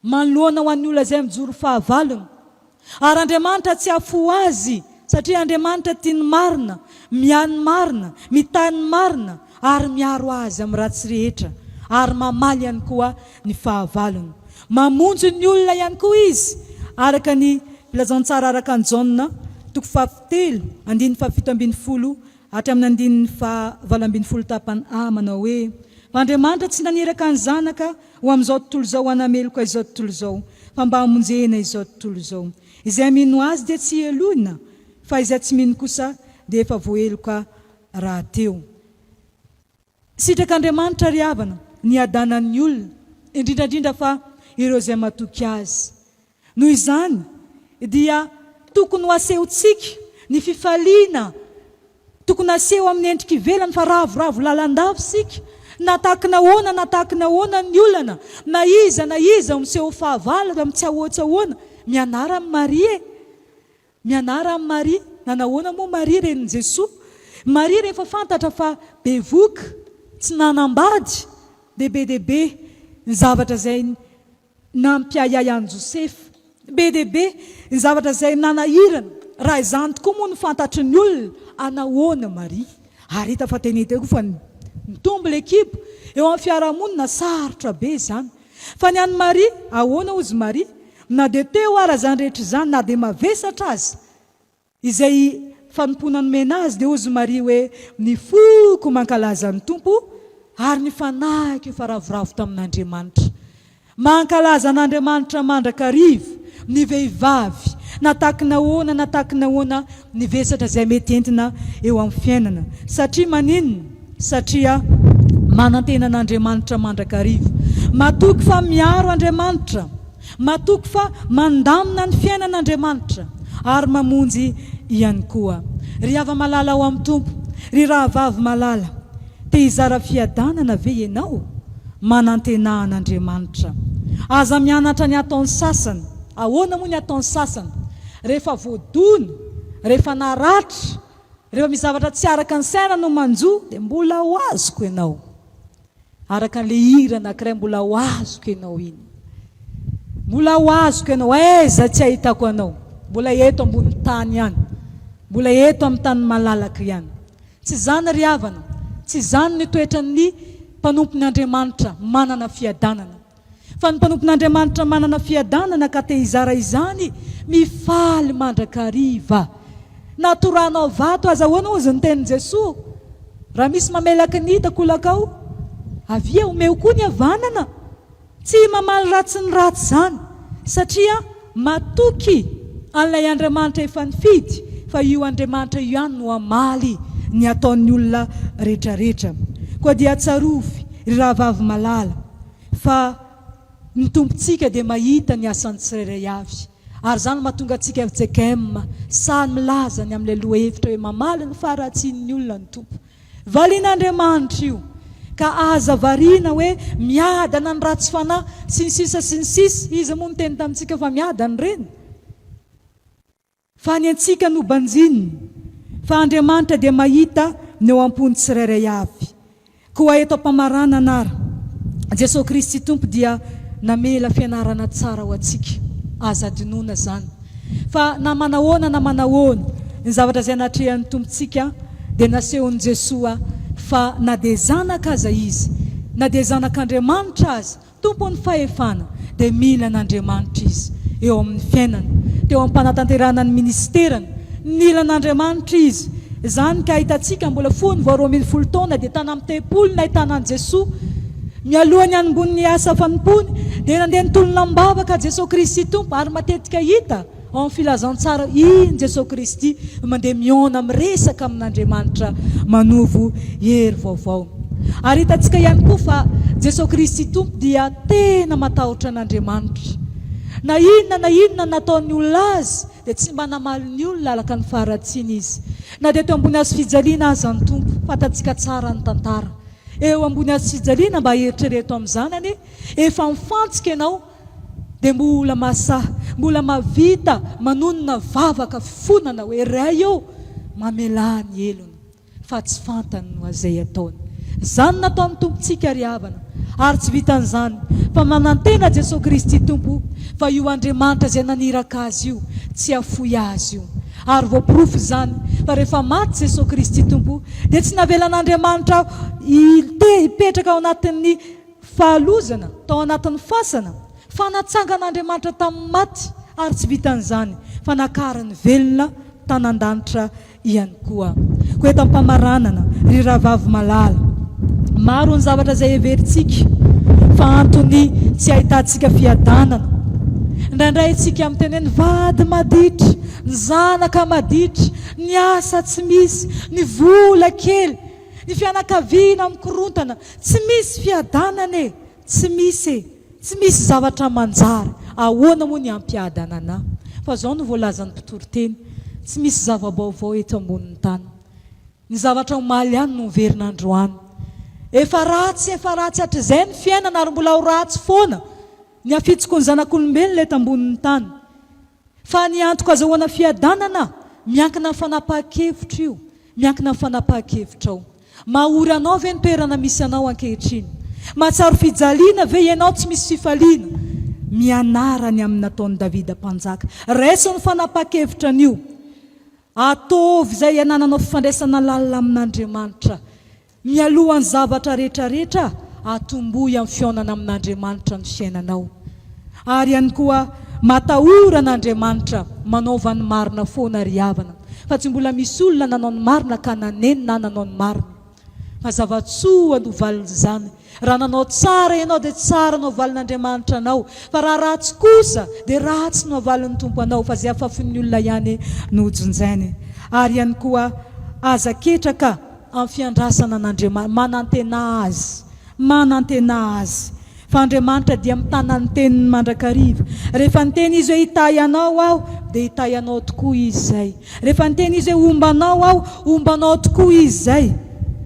manoloana ho an'ny olona izay mijoro fahavalony ary Andriamanitra tsy afo azy satria Andriamanitra tiany marina miany marina mitany marina ary miaro azy amin'ny ratsy rehetra ary mamaly ihany koa ny fahavalony mamonjy ny olona ihany koa izy araka ny filazantsara araka ny Jaona 7:17 hatramin'ny 7:20 tapany manao hoe fa Andriamanitra tsy naniraka ny zanaka ho amin'izao tontolo izao hanameloka izao tontolo izao fa mba hamonjena izao tontolo izao izay mino azy dia tsy elona fa izay tsy mino kosa dia efa voaheloka raha teo sitrak'Andriamanitra ry havana ny adanan'ny olona indrindrandrindra fa ireo izay matoky azy noho izany dia tokony ho asehontsika ny fifaliana tokony aseho amin'ny endrika ivelany fa ravoravo lalandavo sika natahaka nahoana ny olana na iza miseho fahavalana tsy ahoana mianara amin'ny Maria na nahoana moa Maria renin'i Jesoa Maria rehefa fantatra fa bevoka tsy nanambady be ny zavatra izay nampiayay an'i Josefa be ny zavatra izay nanahirana raha izany tokoa moa ny fantatry ny olona anahoana Maria ary hita fa teny teo fa mitombo l'ekipo eo amin'ny fiarahamonina sarotra be zany fa ny an'i Maria ahoana ozy Maria na dia teo ara zany rehetra izany na dia mavesatra azy izay fanompoana nomena azy dia ozy Maria hoe ny foko mankalaza ny tompo ary ny fanahy fa ravoravo tamin'Andriamanitra mankalaza an'Andriamanitra mandrakariva ny vehivavy natahaka nahoana ny vesatra izay mety entina eo amin'ny fiainana satria maninona satria manantena an'Andriamanitra mandrakariva matoky fa miaro Andriamanitra matoky fa mandamina ny fiainan'Andriamanitra ary mamonjy ihany koa ry hava malala ao amin'ny tompo ry rahavavy malala te hizara fiadanana ve ianao manantena an'Andriamanitra aza mianatra ny ataon'ny sasany ahoana moa ny ataon'ny sasany rehefa voadona rehefa naratra rehefa misy zavatra tsy araka ny saina no manjo dia mbola ho azoko ianao araka n'le hira anankiray mbola ho azoko ianao iny mbola ho azoko ianao aiza tsy ahitako anao mbola eto ambony tany ihany mbola eto amin'ny tany malalaka ihany tsy zany ry havana tsy zany ny toetran'ny mpanompon'Andriamanitra manana fiadanana fa ny mpanompon'Andriamanitra manana fiadanana ka te hizara izany mifaly mandrakariva naturanao vato azahoana ozy ny tenin'i Jesoa raha misy mamelaka ny hitako lakao avia omeo koa ny havanana tsy mamaly ratsy ny ratsy zany satria matoky an'ilay Andriamanitra efa nifidy fa io Andriamanitra io ihany no amaly ny ataon'ny olona rehetrarehetra koa dia tsarovy ry rahavavy malala fa ny tompontsika dia mahita ny asan'ny tsirairay avy. Ary zany mahatonga antsika FJKM samy milaza ny amin'ilay loha hevitra hoe mamaly ny faharatsian'ny olona ny tompo. Valian'Andriamanitra io ka aza variana hoe miadana ny ratsy fanahy sy ny sisa sy ny sisa. Izy moa miteny tamintsika fa miadana reny. Fa ny antsika no banjininy. Fa Andriamanitra dia mahita ny eo am-pony tsirairay avy. Koa eto am-pamaranana ary Jesosy Kristy tompo dia namela fianarana tsara ho antsika. Aza dinoana zany. Fa na manahoana ny zavatra izay natrehan'ny tompontsika dia nasehon'i Jesosy fa na dia zanaka aza izy, na dia zanak'Andriamanitra aza, tompon'ny fahefana dia mila n'Andriamanitra izy eo amin'ny fiainana, teo amin'ny mpanatanterahana ny ministerany, mila n'Andriamanitra izy. Zany ka ahitantsika mbola fony vao 20 taona dia tany amin'ny tempolo na ahitanan'i Jesosy mialohany ambony asa fanompony dia nandeha nitolona mibavaka Jesosy Kristy tompo ary matetika hita ao amin'ny filazantsara iny Jesosy Kristy mandeha miona miresaka amin'Andriamanitra manovo hery vaovao. Ary hitantsika ihany koa fa Jesosy Kristy tompo dia tena matahotra an'Andriamanitra. Na inona nataon'ny olona azy dia tsy mba namaly ny olona alaka ny faharatsiana izy. Na dia teo ambony azo fijaliana aza ny tompo, fantatsika tsara ny tantara. Eo ambony azo fijaliana mba heritrereto amin'ny zanany, efa mifantsika ianao dia mbola masaha, mbola mavita manonona vavaka fonana hoe ray eo mamela ny elony fa tsy fantany no azay ataony. Zany nataon'ny tompontsika ry havana. Ary tsy vitan'izany fa manantena Jesosy Kristy tompo fa io Andriamanitra izay naniraka azy io tsy afoy azy io. Ary voaporofo zany fa rehefa maty Jesosy Kristy tompo dia tsy navelan'Andriamanitra hipetraka ao anatin'ny fahalozana, tao anatin'ny fasana, fa natsangan'Andriamanitra tamin'ny maty. Ary tsy vitan'izany fa nakarany velona tanan-danitra ihany koa. Koa eto am-pamaranana ry rahavavy malala, maro ny zavatra izay heverintsika fa antony tsy ahitantsika fiadanana. Indraindray tsika amin'ny teny hoe ny vady maditra, ny zanaka maditra, ny asa tsy misy, ny vola kely, ny fianakaviana mikorontana, tsy misy fiadanana e, tsy misy zavatra manjary. Ahoana moa ny ampiadanana? Fa zao no voalazan'ny mpitoroteny, tsy misy zava-baovao eto ambonin'ny tany. Ny zavatra omaly ihany no miverin'androany. Efa ratsy hatr'izay ny fiainana ary mbola ho ratsy foana ny afitsiko ny zanak'olombelona eto ambonin'ny tany. Fa ny antoka azahoana fiadanana miankina amin'ny fanapahan-kevitra io, miankina amin'ny fanapahan-kevitra ao. Mahory anao ve ny toerana misy anao ankehitriny? Mahatsaro fijaliana ve ianao tsy misy fifaliana? Mianarany amin'ny nataon'i Davida mpanjaka. Raiso ny fanapahan-kevitranyio. Ataovy izay ianananao fifandraisana lalina amin'Andriamanitra. Mialohan'ny zavatra rehetrarehetra, atombohy amin'ny fionana amin'Andriamanitra ny fiainanao. Ary ihany koa matahora an'Andriamanitra manaova ny marina foana ry havana. Fa tsy mbola misy olona nanao ny marina ka naneny na nanao ny marina. Fa zavatsoa no valin'izany. Raha nanao tsara ianao dia tsara no valin'Andriamanitra anao. Fa raha ratsy kosa dia ratsy no valin'ny tompo anao. Fa izay afafon'ny olona ihany no jonjainy. Ary ihany koa aza ketraka amin'ny fiandrasana an'Andriamanitra, manantena azy. Fa Andriamanitra dia mitana ny teniny mandrakariva. Rehefa niteny izy hoe hitay anao aho dia hitay anao tokoa izy zay. Rehefa niteny izy hoe ombanao aho, ombanao tokoa izy zay.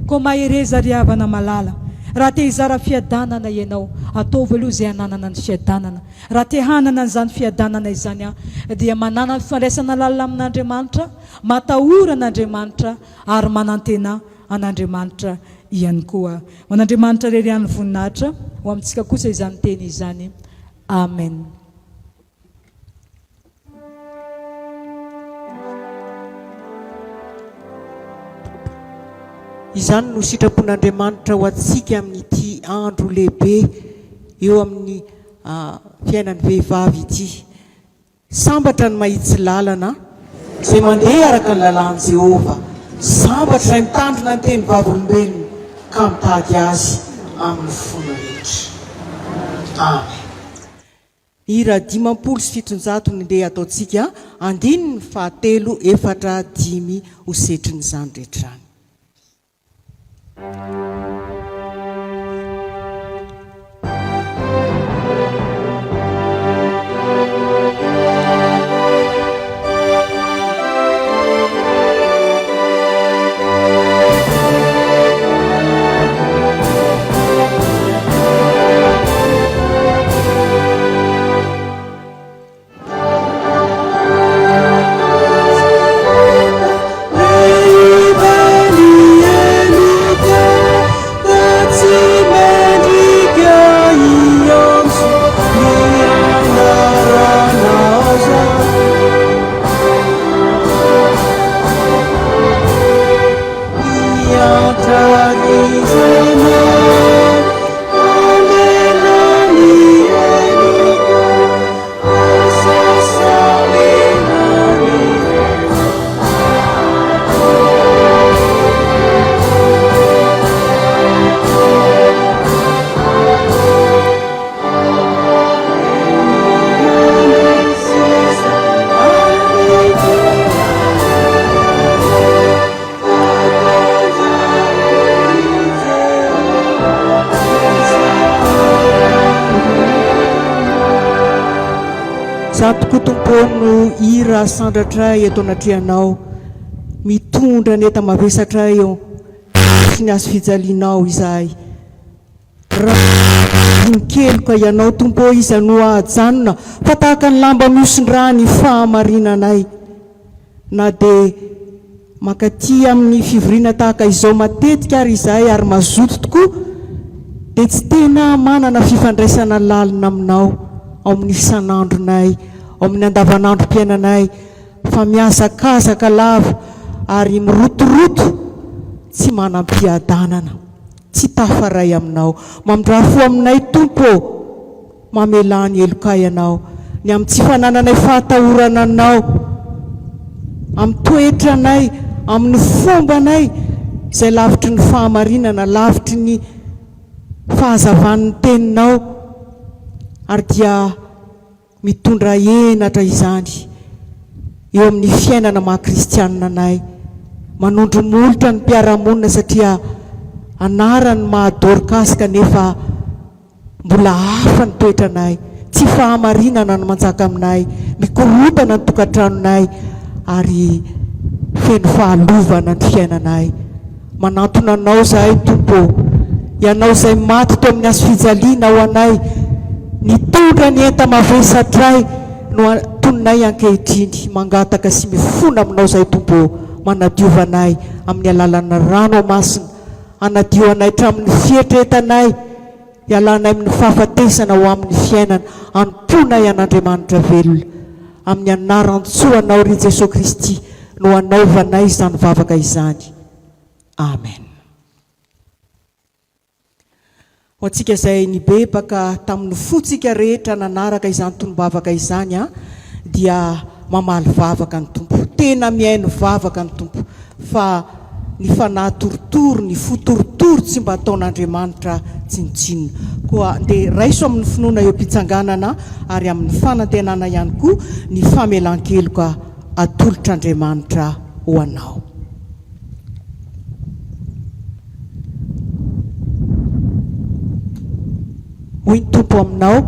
Koa mahereza ry havana malala. Raha te hizara fiadanana ianao, ataovy aloha izay hananana ny fiadanana. Raha te hanana an'izany fiadanana izany dia manana ny fifandraisana lalina amin'Andriamanitra, matahora an'Andriamanitra ary manantena an'Andriamanitra ihany koa. Man'Andriamanitra rery ihany voninahitra ho amintsika kosa izany teny izany. Amen. Izany no sitrapon'Andriamanitra ho antsika amin'ity andro lehibe eo amin'ny fiainan'ny vehivavy ity. Sambatra ny mahitsy lalana izay mandeha araka ny lalàn'i Jehovah. Sambatra izay mitandrina ny teny vavolombelona ka mitady azy amin'ny fona rehetra. Amen. Hira 500 ny ndeha ataontsika, 4-5 ho setrin'izany rehetrany. za tokoa tompony ira sandratray eto anatrehanao mitondra ny eta mavesatra eo sy ny azo fijalianao izahay raha-voninkeloka ianao tompo iza no ajanona fa tahaka ny lamba miosindra ny fahamarinanay na dia makaty amin'ny fivoriana tahaka izao matetika ary izahay ary mazoto tokoa dia tsy tena manana fifandraisana lalina aminao ao amin'ny isan'andronay ao amin'ny andavanandrom-piainanay fa miazakazaka lava ary mirotoroto tsy manam-piadanana tsy tafaray aminao mamindrafo aminay tompo mamelany eloka ianao ny amin'ny tsy fanananay fahatahorana anao amin'ny toetranay amin'ny fombanay izay lavitry ny fahamarinana lavitry ny fahazavan'ny teninao ary dia mitondra enatra izany eo amin'ny fiainana maha-kristianina anay manondro molotra ny mpiaramonina satria anarany maha-Dorkasy kanefa mbola hafa ny toetranay tsy fahamarinana no manjaka aminay mikorotana ny tokantranonay ary feno fahalovana ny fiainanay manantona anao zahay tompo ianao izay maty teo amin'ny azo fijaliana ho anay nitondra ny enta mavesatray no tononay ankehitriny mangataka sy mifona aminao zahay tompo manadiovanay amin'ny alalana rano masina anadio anay tramin'ny fietretanay ialanay amin'ny fahafatesana ho amin'ny fiainana anomponay an'Andriamanitra velona amin'ny anaran-tsoanao ry Jesosy Kristy no anaovanay izany vavaka izany amen. Ho antsika izay nibebaka tamin'ny fotsika rehetra nanaraka izany tonom-bavaka izany dia mamaly vavaka ny tompo tena mihaino vavaka ny tompo fa ny fanahy torotoro ny fotorotoro tsy mba ataon'Andriamanitra tsinotsinona koa dia raiso amin'ny finoana eo mpitsanganana ary amin'ny fanantenana ihany koa ny famelan-keloka atolotr'Andriamanitra ho anao. Hoy ny tompo aminao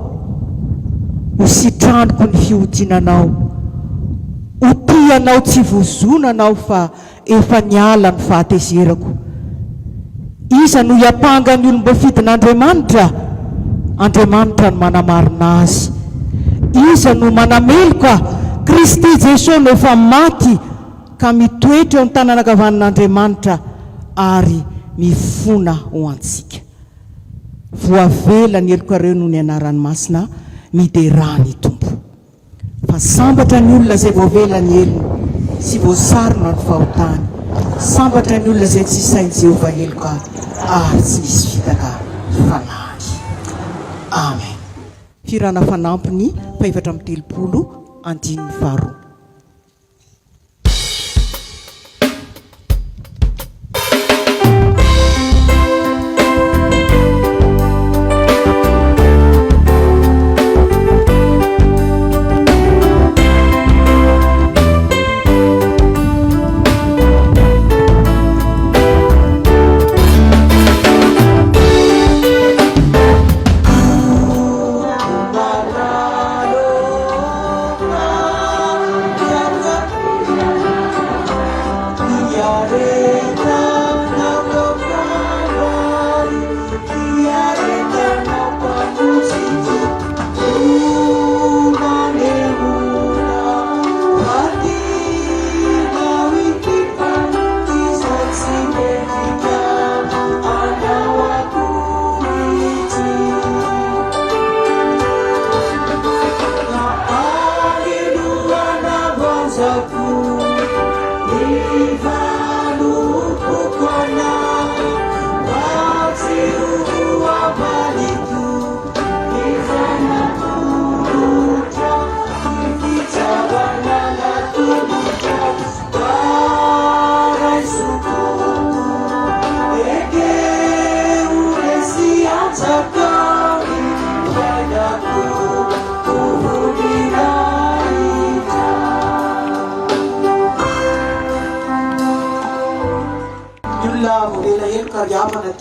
ho sitraniko ny fihodinanao ho tianao tsy vozonanao fa efa niala ny fahatezerako iza no hiapanga ny olombafidin'Andriamanitra Andriamanitra no manamarina azy iza no manameloka Kristy Jesosy no efa maty ka mitoetra eo ny tananakavan'Andriamanitra ary mifona ho antsika voavela ny elokareo noho ny anarany masina miderany tompo fa sambatra ny olona izay voavela ny elony sy voasarona ny fahotany sambatra ny olona izay tsy sainy Jehovah eloka ary tsy misy fitaka fanahy amen. Firana fanampiny faevatra amin'ny telopolo andininy faharoa.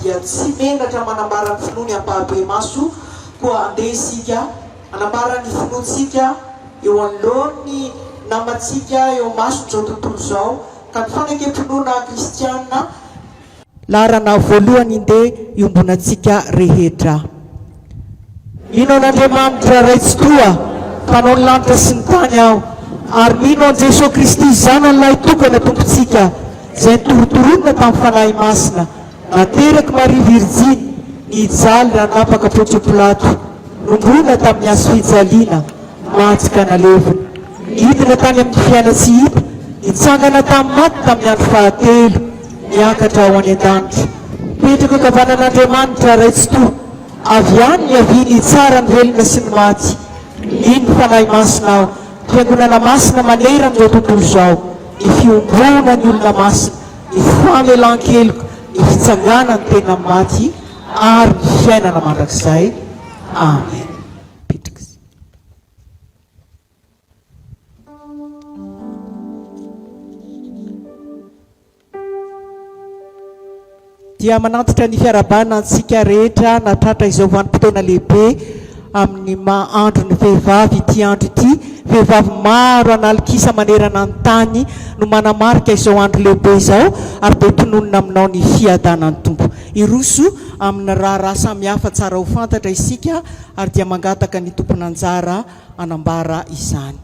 Dia tsy menatra manambara ny finoany ampahabe maso koa andeha isika anambara ny finoantsika eo anoloany namatsika eo mason'izao tontolo zao ka mifanakempinoana kristiana larana voalohany inde iombonantsika rehetra. Mino an'Andriamanitra raitsy toa mpanao ny lanitra sy ny tany aho ary mino an Jesosy Kristy zanan'ilay tokana tompontsika izay nitorotoronina tamin'ny fanahy masina nateraky Maria Virjiny nijaly nanapaka Pontsio Pilato nombrona tamin'ny azo fijaliana mahatsika nalevina nidina tany amin'ny fiaina tsy hita nitsangana tamin'ny maty tamin'ny andro fahatelo niakatra ao any an-danitra mipetraka kavanan'Andriamanitra raitsy toa avy any ny aviany tsara ny velona sy ny maty iny fanahy masina aho fiangonana masina manerana izao tontolo zao ny fiombona ny olona masina ny famelan-keloka ny fitsangana ny tena maty ary ny fiainana mandrakizay. Amen. dia manantitra ny fiarabana antsika rehetra natratra izao vanim-potoana lehibe amin'ny andro ny vehivavy ity andro ity vehivavy maro analikisa manerana ny tany no manamarika izao andro lehibe izao ary dia tononona aminao ny fiadanany tompo iroso amin'ny raha samihafa tsara ho fantatra isika ary dia mangataka ny tomponanjara anambara izany.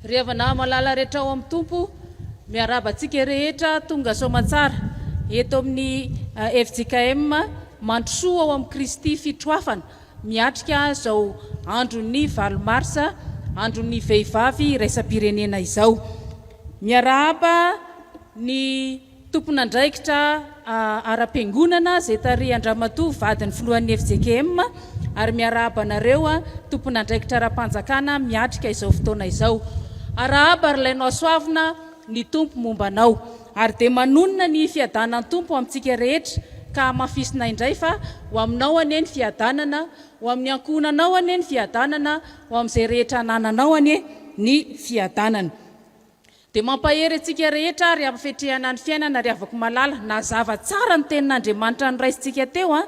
Revana malala rehetra ao amin'ny tompo miarabantsika rehetra tonga somatsara eto amin'ny FJKM Mandrosoa ao amin'ny Kristy fitroafana miatrika izao andron'ny valo Marsa andron'ny vehivavy raisam-pirenena izao. Miaraba ny tompon'andraikitra ara-piangonana izay tary Andramatoa vadin'ny filohan'ny FJKM ary miaraba nareo tompon'andraikitra ara-panjakana miatrika izao fotoana izao. Arahaba ary lainao soavina ny tompo mombanao ary dia manonona ny fiadanany tompo amintsika rehetra ka mafisina indray fa ho aminao ane ny fiadanana ho amin'ny ankohonanao ane ny fiadanana ho amin'izay rehetra anananao ane ny fiadanana dia mampahery antsika rehetra ary ampifetrehana ny fiainana ary avako malala na zava tsara ny tenin'Andriamanitra ny raisintsika teo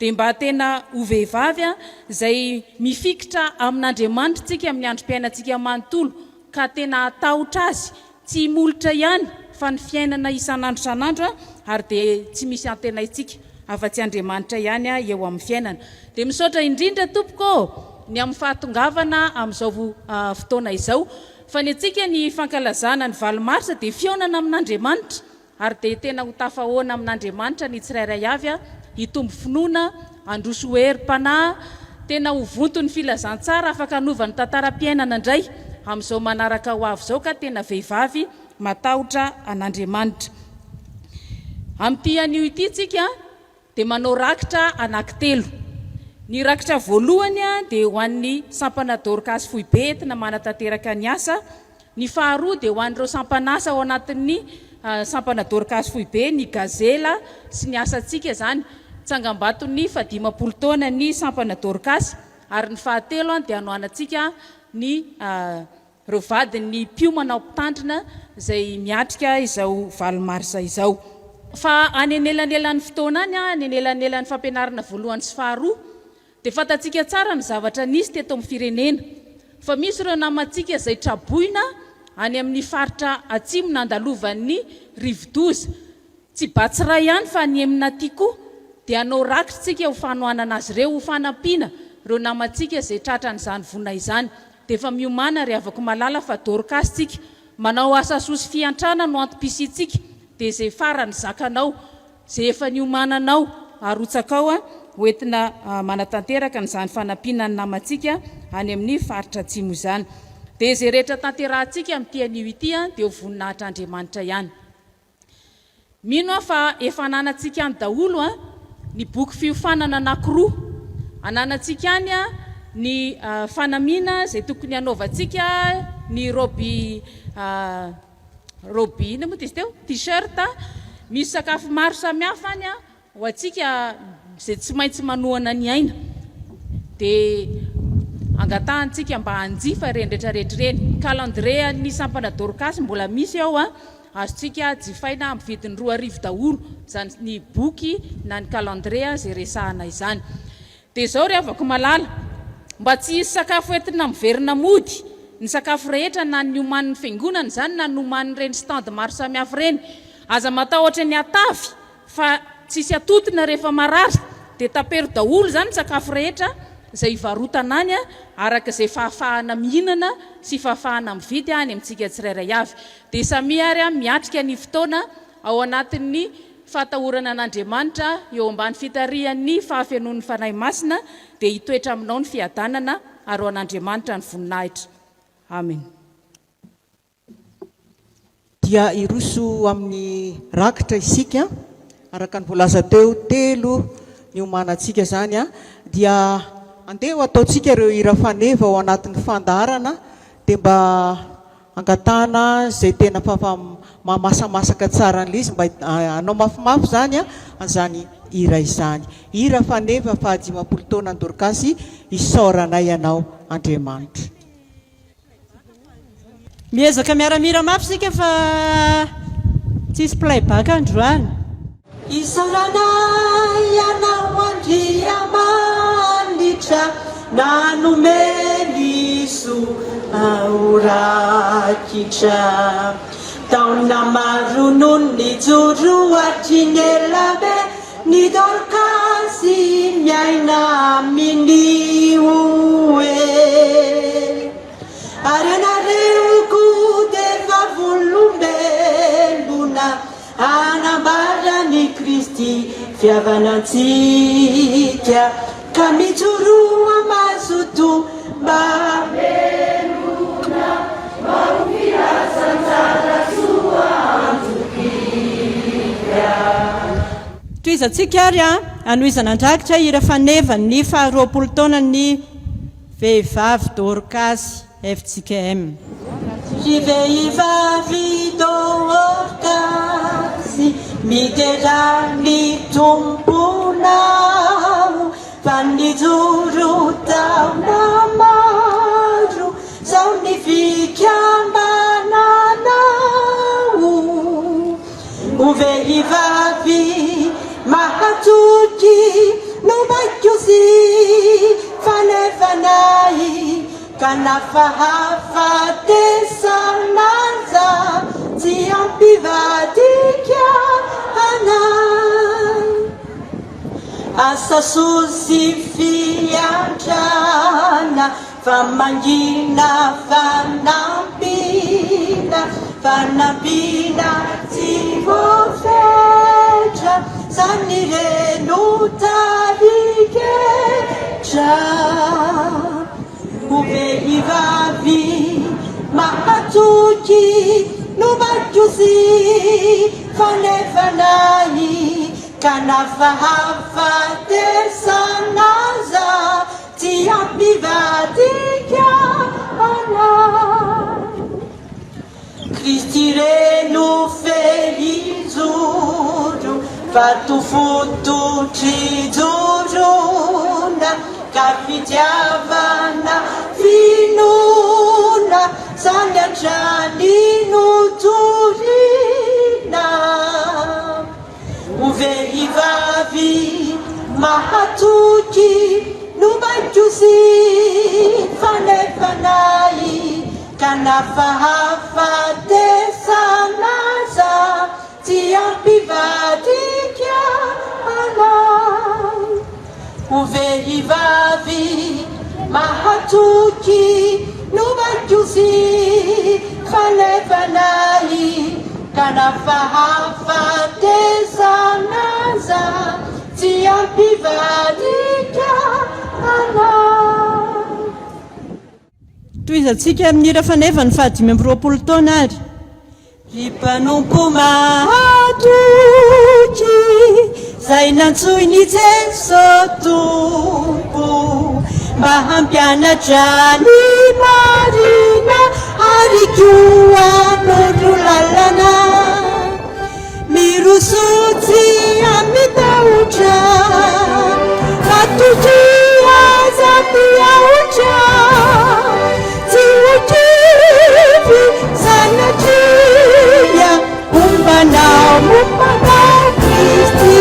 dia mba tena ho vehivavy izay mifikitra amin'Andriamanitra tsika amin'ny androm-piainantsika manontolo ka tena atahotra azy tsy molotra ihany fa ny fiainana isan'andro san'andro ary dia tsy misy antena itsika afa-tsy Andriamanitra ihany eo amin'ny fiainana. Dia misaotra indrindra tompoko ny amin'ny fahatongavana amin'izao fotoana izao fa ny antsika ny fankalazana ny valo Marsa dia fionana amin'Andriamanitra ary dia tena ho tafahoana amin'Andriamanitra ny tsirairay avy hitombo finoana androso herim-panahy tena ho vonto ny filazantsara afaka hanova ny tantaram-piainana indray amin'izao manaraka ho avy izao ka tena vehivavy matahotra an'Andriamanitra. Amin'ity anio ity tsika dia manao rakitra anankitelo. Ny rakitra voalohany dia ho an'ny sampana Dorkasy fohy be entina manatanteraka ny asa. Ny faharoa dia ho an'ireo sampanasa ao anatin'ny sampana Dorkasy fohy be ny gazela sy ny asantsika zany tsangam-baton'ny 50 taona ny sampana Dorkasy ary ny fahatelo dia hanoanantsika ny reo vadin'ny pio manao mpitandrina izay miatrika izao valo Marsa izao. Fa any anelanelan'ny fotoana any any anelanelan'ny fampianarana voalohany sy faharoa dia fantatsika tsara ny zavatra nisy teto amin'ny firenena fa misy ireo namantsika izay traboina any amin'ny faritra atsimo nandalovan'ny rivodoza tsy batsiray ihany fa ny amina ty koa dia hanao rakitsika ho fanohanana azy ireo ho fanampiana ireo namantsika izay tratran'izany vonina izany dia efa miomana ry avako malala fa Dorkasy tsika manao asa sosy fiantrana no antom-pisitsika dia izay farany zakanao izay efa niomananao arotsakao hoentina manatanteraka n'izany fanampiana ny namantsika any amin'ny faritra atsimo izany dia izay rehetra tanterahantsika amin'ity anio ity dia ho voninahitr'Andriamanitra ihany. Mino fa efa ananantsika any daholo ny boky fiofanana anankiroa ananantsika any ny fanamiana izay tokony hanaovantsika ny roby ina moa izy teo t-shirt misy sakafo maro samihafa any ho antsika izay tsy maintsy manohana ny aina dia angatahantsika mba hanjifa reny rehetrarehetra reny calendrier ny sampana Dorkasy mbola misy ao azotsika jifaina amin'ny vidiny 2,000 daholo zany ny boky na ny calendrier izay resahana izany. Dia izao ry avako malala mba tsy hisy sakafo entina miverina mody ny sakafo rehetra na ny omanin'ny fiangonana zany na ny omanin'ireny stand maro samihafa reny aza matahotra ny atavy fa tsisy atotona rehefa marary dia tapero daholo zany sakafo rehetra izay varotana any araka izay fahafahana mihinana sy fahafahana mividy any amintsika tsirairay avy dia samiary miatrika ny fotoana ao anatin'ny fahatahorana an'Andriamanitra eo ambany fitarian'ny fahafenon'ny fanahy masina dia hitoetra aminao ny fiadanana ary ho an'Andriamanitra ny voninahitra. Amen. Dia iroso amin'ny rakitra isika araka ny voalaza teo telo ny omanantsika zany dia andeha ataontsika ireo hira faneva ao anatin'ny fandarana dia mba angatana zay tena masamasaka tsara an'ilay izy mba anao mafimafy zany an'izany hira izany. Hira faneva fa 50 taona ny Dorkasy isaoranay ianao Andriamanitra. Miezaka miaramira mafy sika fa tsisy playback androany. Isaoranay ianao Andriamanitra nanomeny aorakitra taona maro noho ny joro atriny elabe ny Dorkasy miaina minioe ary anareo koa dia vavolombelona anambarany Kristy fihavanantsika ka mijoro amazoto mba velona maofirasantsara soa antokika. Toizatsika ary anoizana andrakitra hira fanevany 20 taona ny vehivavy Dorkasy FJKM. Vehivavy Dorkasy midera ny tomponao fa nijoro taona maro zao ny fikambananao ho vehivavy mahatoky no maikozy fanevanay ka nafahafatesanaza tsy ampivadika anay asa sosy fiandrana famangina fanampina tsy voafetra zany reno tariketra ho vehivavy mahatoky no maikozy fanevanay ka nafahafatesanaza tsy ampivadika anay Kristy reno fehinjoro fatofototry jorona ka fitiavana finona zany antrany notorina ho vehivavy mahatoky no maikozy fanevanay ka nafahafatesanaza tsy ampivadika anay ho vehivavy mahatoky no maikozy fanevanay ka nafahafatesanaza tsy ampivadika anay. Toizatsika amin'ny hira faneva ny 20 taona ary. Ry mpanompo mahatoky zay nantsoy ny Jesosy tompo mba hampianatra ny marina ary koa anondro lalana mirosotsy amitahotra fatoky azaty ahotra tsy hokivy sanatria mombanao Kristy.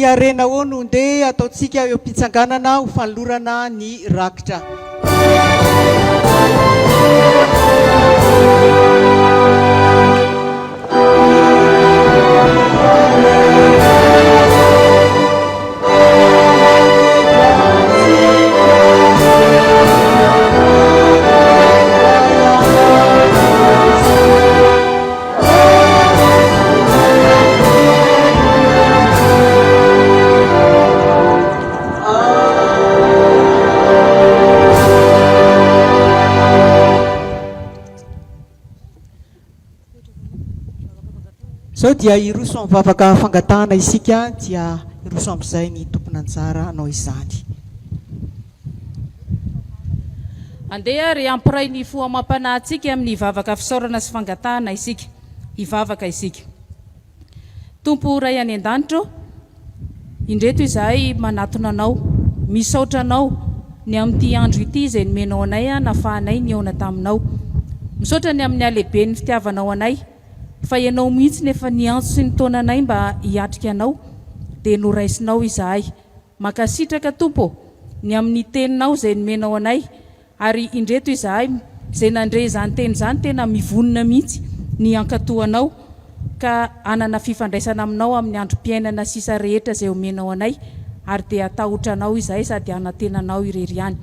arena ao no ndeha ataontsika eo am-pitsanganana ho fanolorana ny rakitra. Sao dia iroso amin'ny vavaka fangatahana isika dia iroso amin'izay ny tompona anjara anao izany. Andeha ry ampiray ny foamam-panahintsika amin'ny vavaka fisaorana sy fangatahana isika, hivavaka isika. Tompo ray any an-danitro, indreto izahay manatona anao, misaotra anao ny amin'ity andro ity izay nomenao anay nafahanay ny eona taminao. Misaotra ny amin'ny alehibe ny fitiavanao anay, fa ianao mihitsy nefa ny antso sy ny taonanay mba hiatrika anao dia noraisinao izahay. Makasitraka Tompo ny amin'ny teninao izay nomenao anay, ary indreto izahay izay nandre izany teny izany tena mivonona mihitsy ny ankatoanao ka anana fifandraisana aminao amin'ny androm-piainana sisa rehetra izay omenao anay, ary dia atahotranao izahay sady anatenanao irery ihany.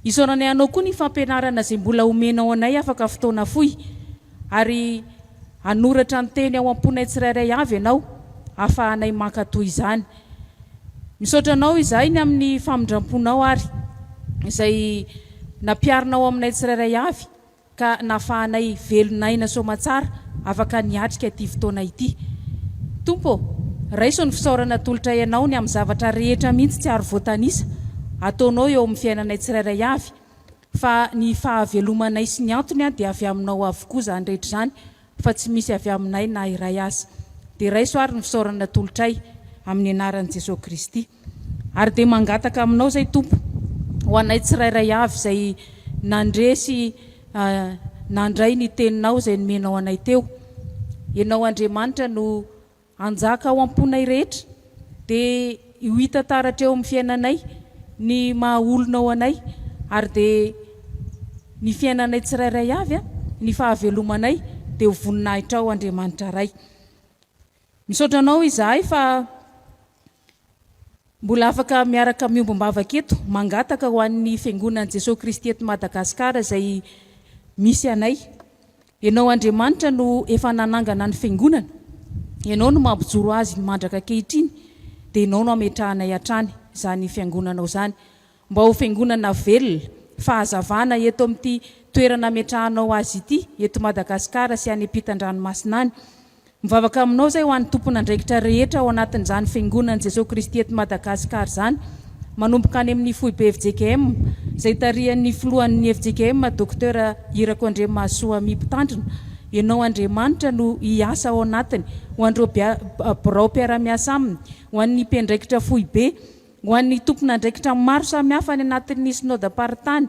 Isaoranay anao koa ny fampianarana izay mbola omenao anay afaka fotoana fohy, ary anoratra ny teny ao am-ponay tsirairay avy ianao ahafahanay mankatoy izany. Misaotra anao izahay ny amin'ny famindramponao ary izay nampiarinao aminay tsirairay avy ka nahafahanay velonaina soamatsara afaka niatrika ity fotoana ity. Tompo, raiso ny fisaorana tolotra ianao ny amin'ny zavatra rehetra mihitsy tsy ary voatanisa ataonao eo amin'ny fiainanay tsirairay avy, fa ny fahavelomanay sy ny antony dia avy aminao avokoa izany rehetra izany, fa tsy misy avy aminay na iray aza. Dia raiso ary ny fisaorana tolotray amin'ny anaran'i Jesosy Kristy. Ary dia mangataka aminao zay Tompo ho anay tsirairay avy izay nandresy nandray ny teninao izay nomenao anay teo. Ianao Andriamanitra no anjaka ao am-ponay rehetra, dia ho hita taratra eo amin'ny fiainanay ny mahaolonao anay, ary dia ny fiainanay tsirairay avy ny fahavelomanay dia ho voninahitra ao Andriamanitra ray. Misaotra anao izahay fa mbola afaka miaraka miombom-bavaka eto mangataka ho an'ny fiangonan'i Jesosy Kristy eto Madagasikara izay misy anay. Ianao Andriamanitra no efa nanangana ny fiangonana, ianao no mampijoro azy mandraka ankehitriny, dia ianao no ametrahanay hatrany izany fiangonanao izany, mba ho fiangonana velona fahazavana eto amin'ity toerana ametrahanao azy ity eto Madagasikara sy any ampitan-dranomasina any. Mivavaka aminao zay ho an'ny tompona andraikitra rehetra ao anatin'izany fiangonan'i Jesosy Kristy eto Madagasikara izany, manomboka any amin'ny FtvFjkm izay tarihan'ny filohan'ny FJKM Dr Ardremasoa mitondra. Ianao Andriamanitra no hiasa ao anatiny, ho an'ireo birao mpiara-miasa aminy, ho an'ny mpiandraikitra fohy be, ho an'ny tompona andraikitra maro samihafa any anatin'ny synodam-paritany,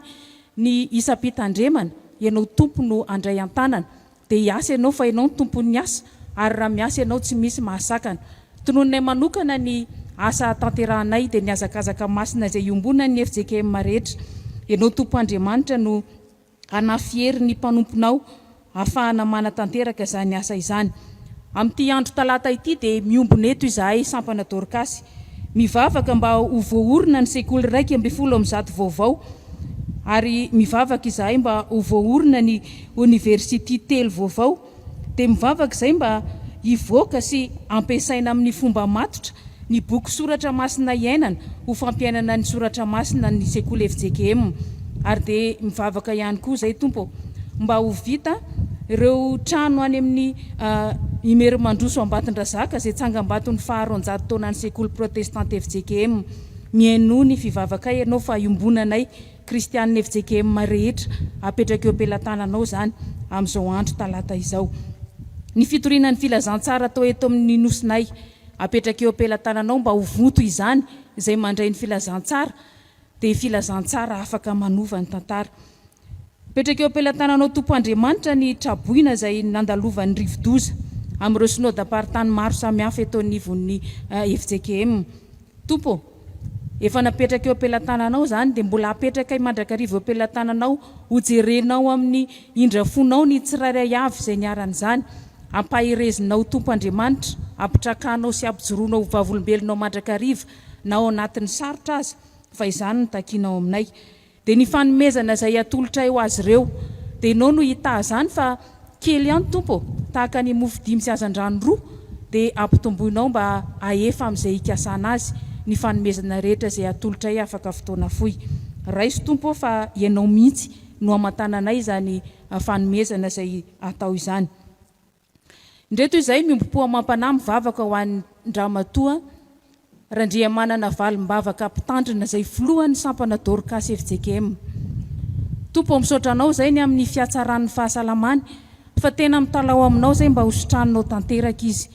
ny isam-pitandremana. Ianao Tompo no andray an-tanana, dia hiasa ianao fa ianao ny tompon'ny asa, ary raha miasa ianao tsy misy mahasakana. Tonononay manokana ny asa tanterahanay dia ny azakazaka masina izay iombonany ny FJKM rehetra. Ianao Tompo Andriamanitra no anafiery ny mpanomponao ahafahana manatanteraka izany asa izany. Amin'ity andro talata ity dia miombona eto izahay sampana Dorkasy, mivavaka mba ho voaorina ny sekoly 1:10 vaovao, ary mivavaka izahay mba ho voaorina ny université telo vaovao, dia mivavaka izay mba hivoaka sy ampiasaina amin'ny fomba matotra ny boky soratra masina iainana ho fampiainana ny soratra masina ny sekoly FJKM. Ary dia mivavaka ihany koa izay Tompo mba ho vita ireo trano any amin'ny imery Mandrosoa Spaa10.Vehivavy izay tsangam-baton'ny faha-100 taona ny sekoly protestante FJKM. Miaino ny fivavaka ianao fa iombonanay kristianina FJKM rehetra apetraka eo am-pelantananao izany amin'izao andro talata izao. Ny fitorinan'ny filazantsara atao eto amin'ny nosinay apetraka eo am-pelantananao mba ho voto izany izay mandray ny filazantsara, dia filazantsara afaka manova ny tantara. Apetraka eo am-pelantananao Tompo Andriamanitra ny traboina izay nandalovan'ny rivo-doza, amin'ireo synodam-paritany maro samihafa eto anivon'ny FJKM. Tompo, efa napetraka eo am-pelatananao zany dia mbola apetraka mandrakariva eo am-pelatananao hojerenao amin'ny indrafonao ny tsirairay avy izay niaran'izany, ampahirezinao Tompo Andriamanitra, ampitrakanao sy ampijoroanao vavolombelonao mandrakariva na ao anatin'ny sarotra aza, fa izany no takianao aminay. Dia ny fanomezana izay atolotra eo azy ireo dia ianao no hita zany fa kely ihany Tompo, tahaka ny mofo 5 sy azan-drano 2 dia ampitomboinao mba ahefa amin'izay ikasana azy ny fanomezana rehetra izay atolotra afaka fotoana fohy. Raiso Tompo fa ianao mihitsy no amatananay izany fanomezana izay atao izany. Ndreto izay miombo-po mampanahy mivavaka ho an'ny Ndramatoa Randriamanana valim-bavaka mpitandrina izay filohan'ny sampana Dorkasy FJKM. Tompo misaotra anao izay ny amin'ny fiatsaran'ny fahasalamany, fa tena mitalao aminao izay mba hosotranonao tanteraka izy.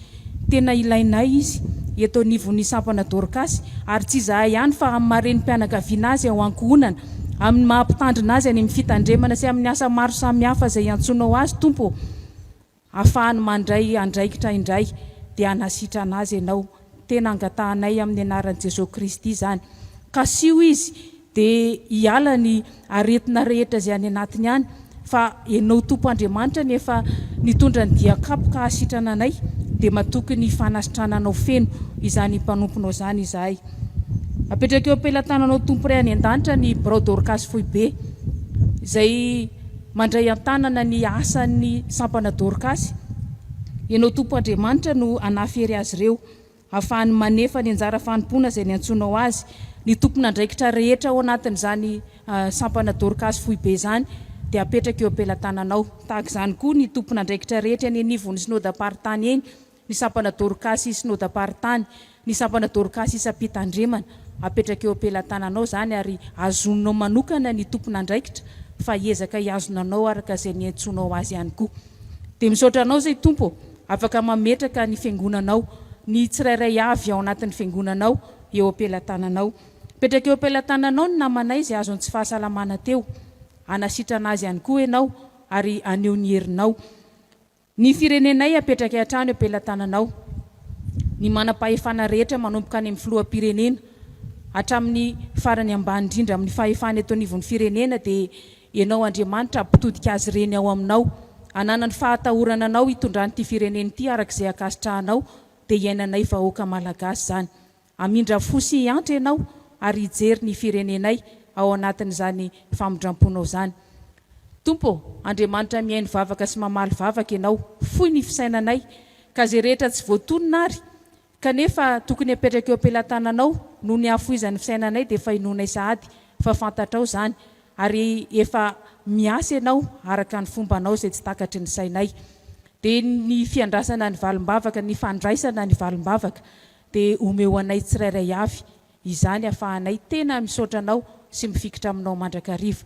Tena ilainay izy eto anivon'ny sampana Dorkasy, ary tsy izahay ihany fa amin'ny mareni-pianakaviana azy ao ankohonana, amin'ny mahampitandrina azy any amin'ny fitandremana sy amin'ny asa maro samihafa izay antsoinao azy Tompo, ahafahany mandray andraikitra indray dia hanasitra anazy ianao. Tena angatahanay amin'ny anaran'i Jesosy Kristy izany. Kasio izy dia hiala ny aretina rehetra izay any anatiny any, fa ianao Tompo Andriamanitra nefa nitondra ny diakapoka hasitrana anay dia matoky ny fanasitrananao feno izany mpanomponao izany izahay. Apetraka eo am-pelatananao Tompo ray any an-danitra ny Brao Dorkasy Foibe izay mandray an-tanana ny asan'ny sampana Dorkasy. Ianao Tompo Andriamanitra no anafery azy ireo, ahafahany manefa ny anjara fanompoana izay ny antsoinao azy, ny tompon'andraikitra rehetra ao anatin'izany sampana Dorkasy Foibe izany dia apetraka eo am-pelatananao. Tahaka izany koa ny tompon'andraikitra rehetra ny anivon'ny synodam-paritany eny, ny sampana Dorkasy synodam-paritany, ny sampana Dorkasy isam-pitandremana, apetraka eo am-pelatananao izany ary azononao manokana ny tompon'andraikitra fa hiezaka hiazonanao araka izay ny antsoinao azy ihany koa. Dia misaotra anao izay Tompo, afaka mametraka ny fiangonanao, ny tsirairay avy ao anatin'ny fiangonanao eo am-pelatananao. Apetraka eo am-pelatananao ny namanay izay azony tsy fahasalamana teo, anasitrana azy ihany koa ianao ary aneo ny herinao. Ny firenenay apetraka hatrany eo am-pelatananao, ny manam-pahefana rehetra manomboka any amin'ny filoham-pirenena hatramin'ny farany ambany indrindra amin'ny fahefana eto anivon'ny firenena dia ianao Andriamanitra ampitodika azy ireny ao aminao, ananany fahatahorana anao hitondran'ity firenena ity arak'izay akasitrahanao dia iainanay vahoaka malagasy izany. Amindra fosy antra ianao ary hijery ny firenenay ao anatin'izany famindram-ponao izany. Tompo Andriamanitra mihaino vavaka sy mamaly vavaka ianao, fohy ny fisainanay ka izay rehetra tsy voatonona ary kanefa tokony apetraka eo am-pelatananao no ny hafoizan'ny fisainanay dia efa inonay sahady fa fantatrao izany, ary efa miasa ianao araka ny fombanao izay tsy takatry ny sainay. Dia ny fiandrasana ny valim-bavaka, ny fandraisana ny valim-bavaka dia omeo anay tsirairay avy, izany ahafahanay tena misaotra anao sy mifikitra aminao mandrakariva.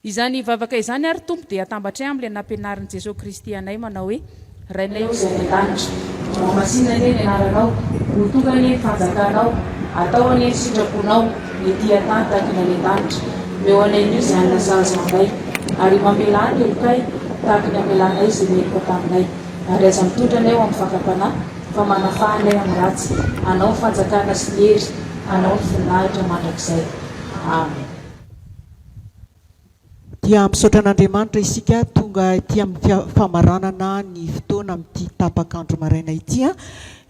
Izany vavaka izany ary Tompo dia atambatray amin'ilay nampianarin'i Jesosy Kristy anay manao hoe: Rainay izay any an-danitra, mamasina ny anaranao, ho tonga ny fanjakanao, atao any sitraponao ny dia-tany tahaka ny any an-danitra. Meo anay ny izay anasazy manday, ary mamelany elokay tahaka ny amelanay izay meloka taminay. Ary aza mitondra anay ao amin'ny fakam-panahy, fa manafahanay amin'ny ratsy, anao ny fanjakana sy ny hery, anao ny voninahitra mandrakizay. Amen. Dia misaotra an'Andriamanitra isika tonga ety amin'ny famaranana ny fotoana amin'ity tapakandro maraina ity.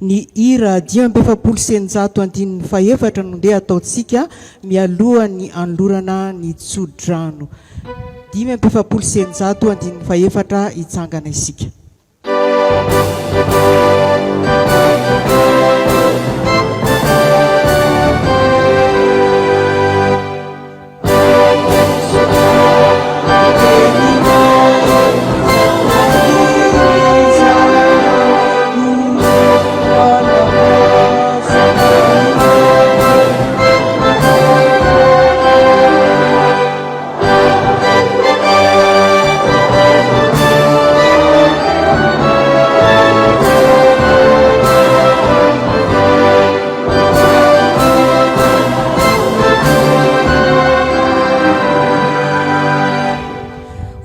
Ny hira 10.Fj.N.F no ndeha ataontsika mialoha ny anolorana ny tsodrano. 10.Fj.N.F hitsangana isika.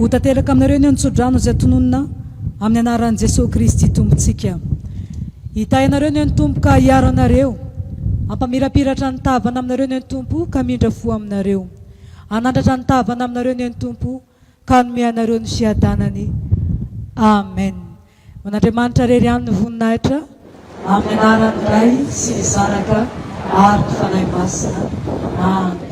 Tanteraka aminareo ny antsodrano izay tononona amin'ny anaran'i Jesosy Kristy tompontsika. Hita ianareo ny Tompo ka hiaro anareo, ampamirapiratra ny tavana aminareo ny Tompo ka mindra fo aminareo, anandratra ny tavana aminareo ny Tompo ka nome anareo ny fiadanany. Amen. Manandriamanitra rery ihany ny voninahitra amin'ny anaran'ny Ray sy ny Zanaka ary ny fanahy masina. Amen.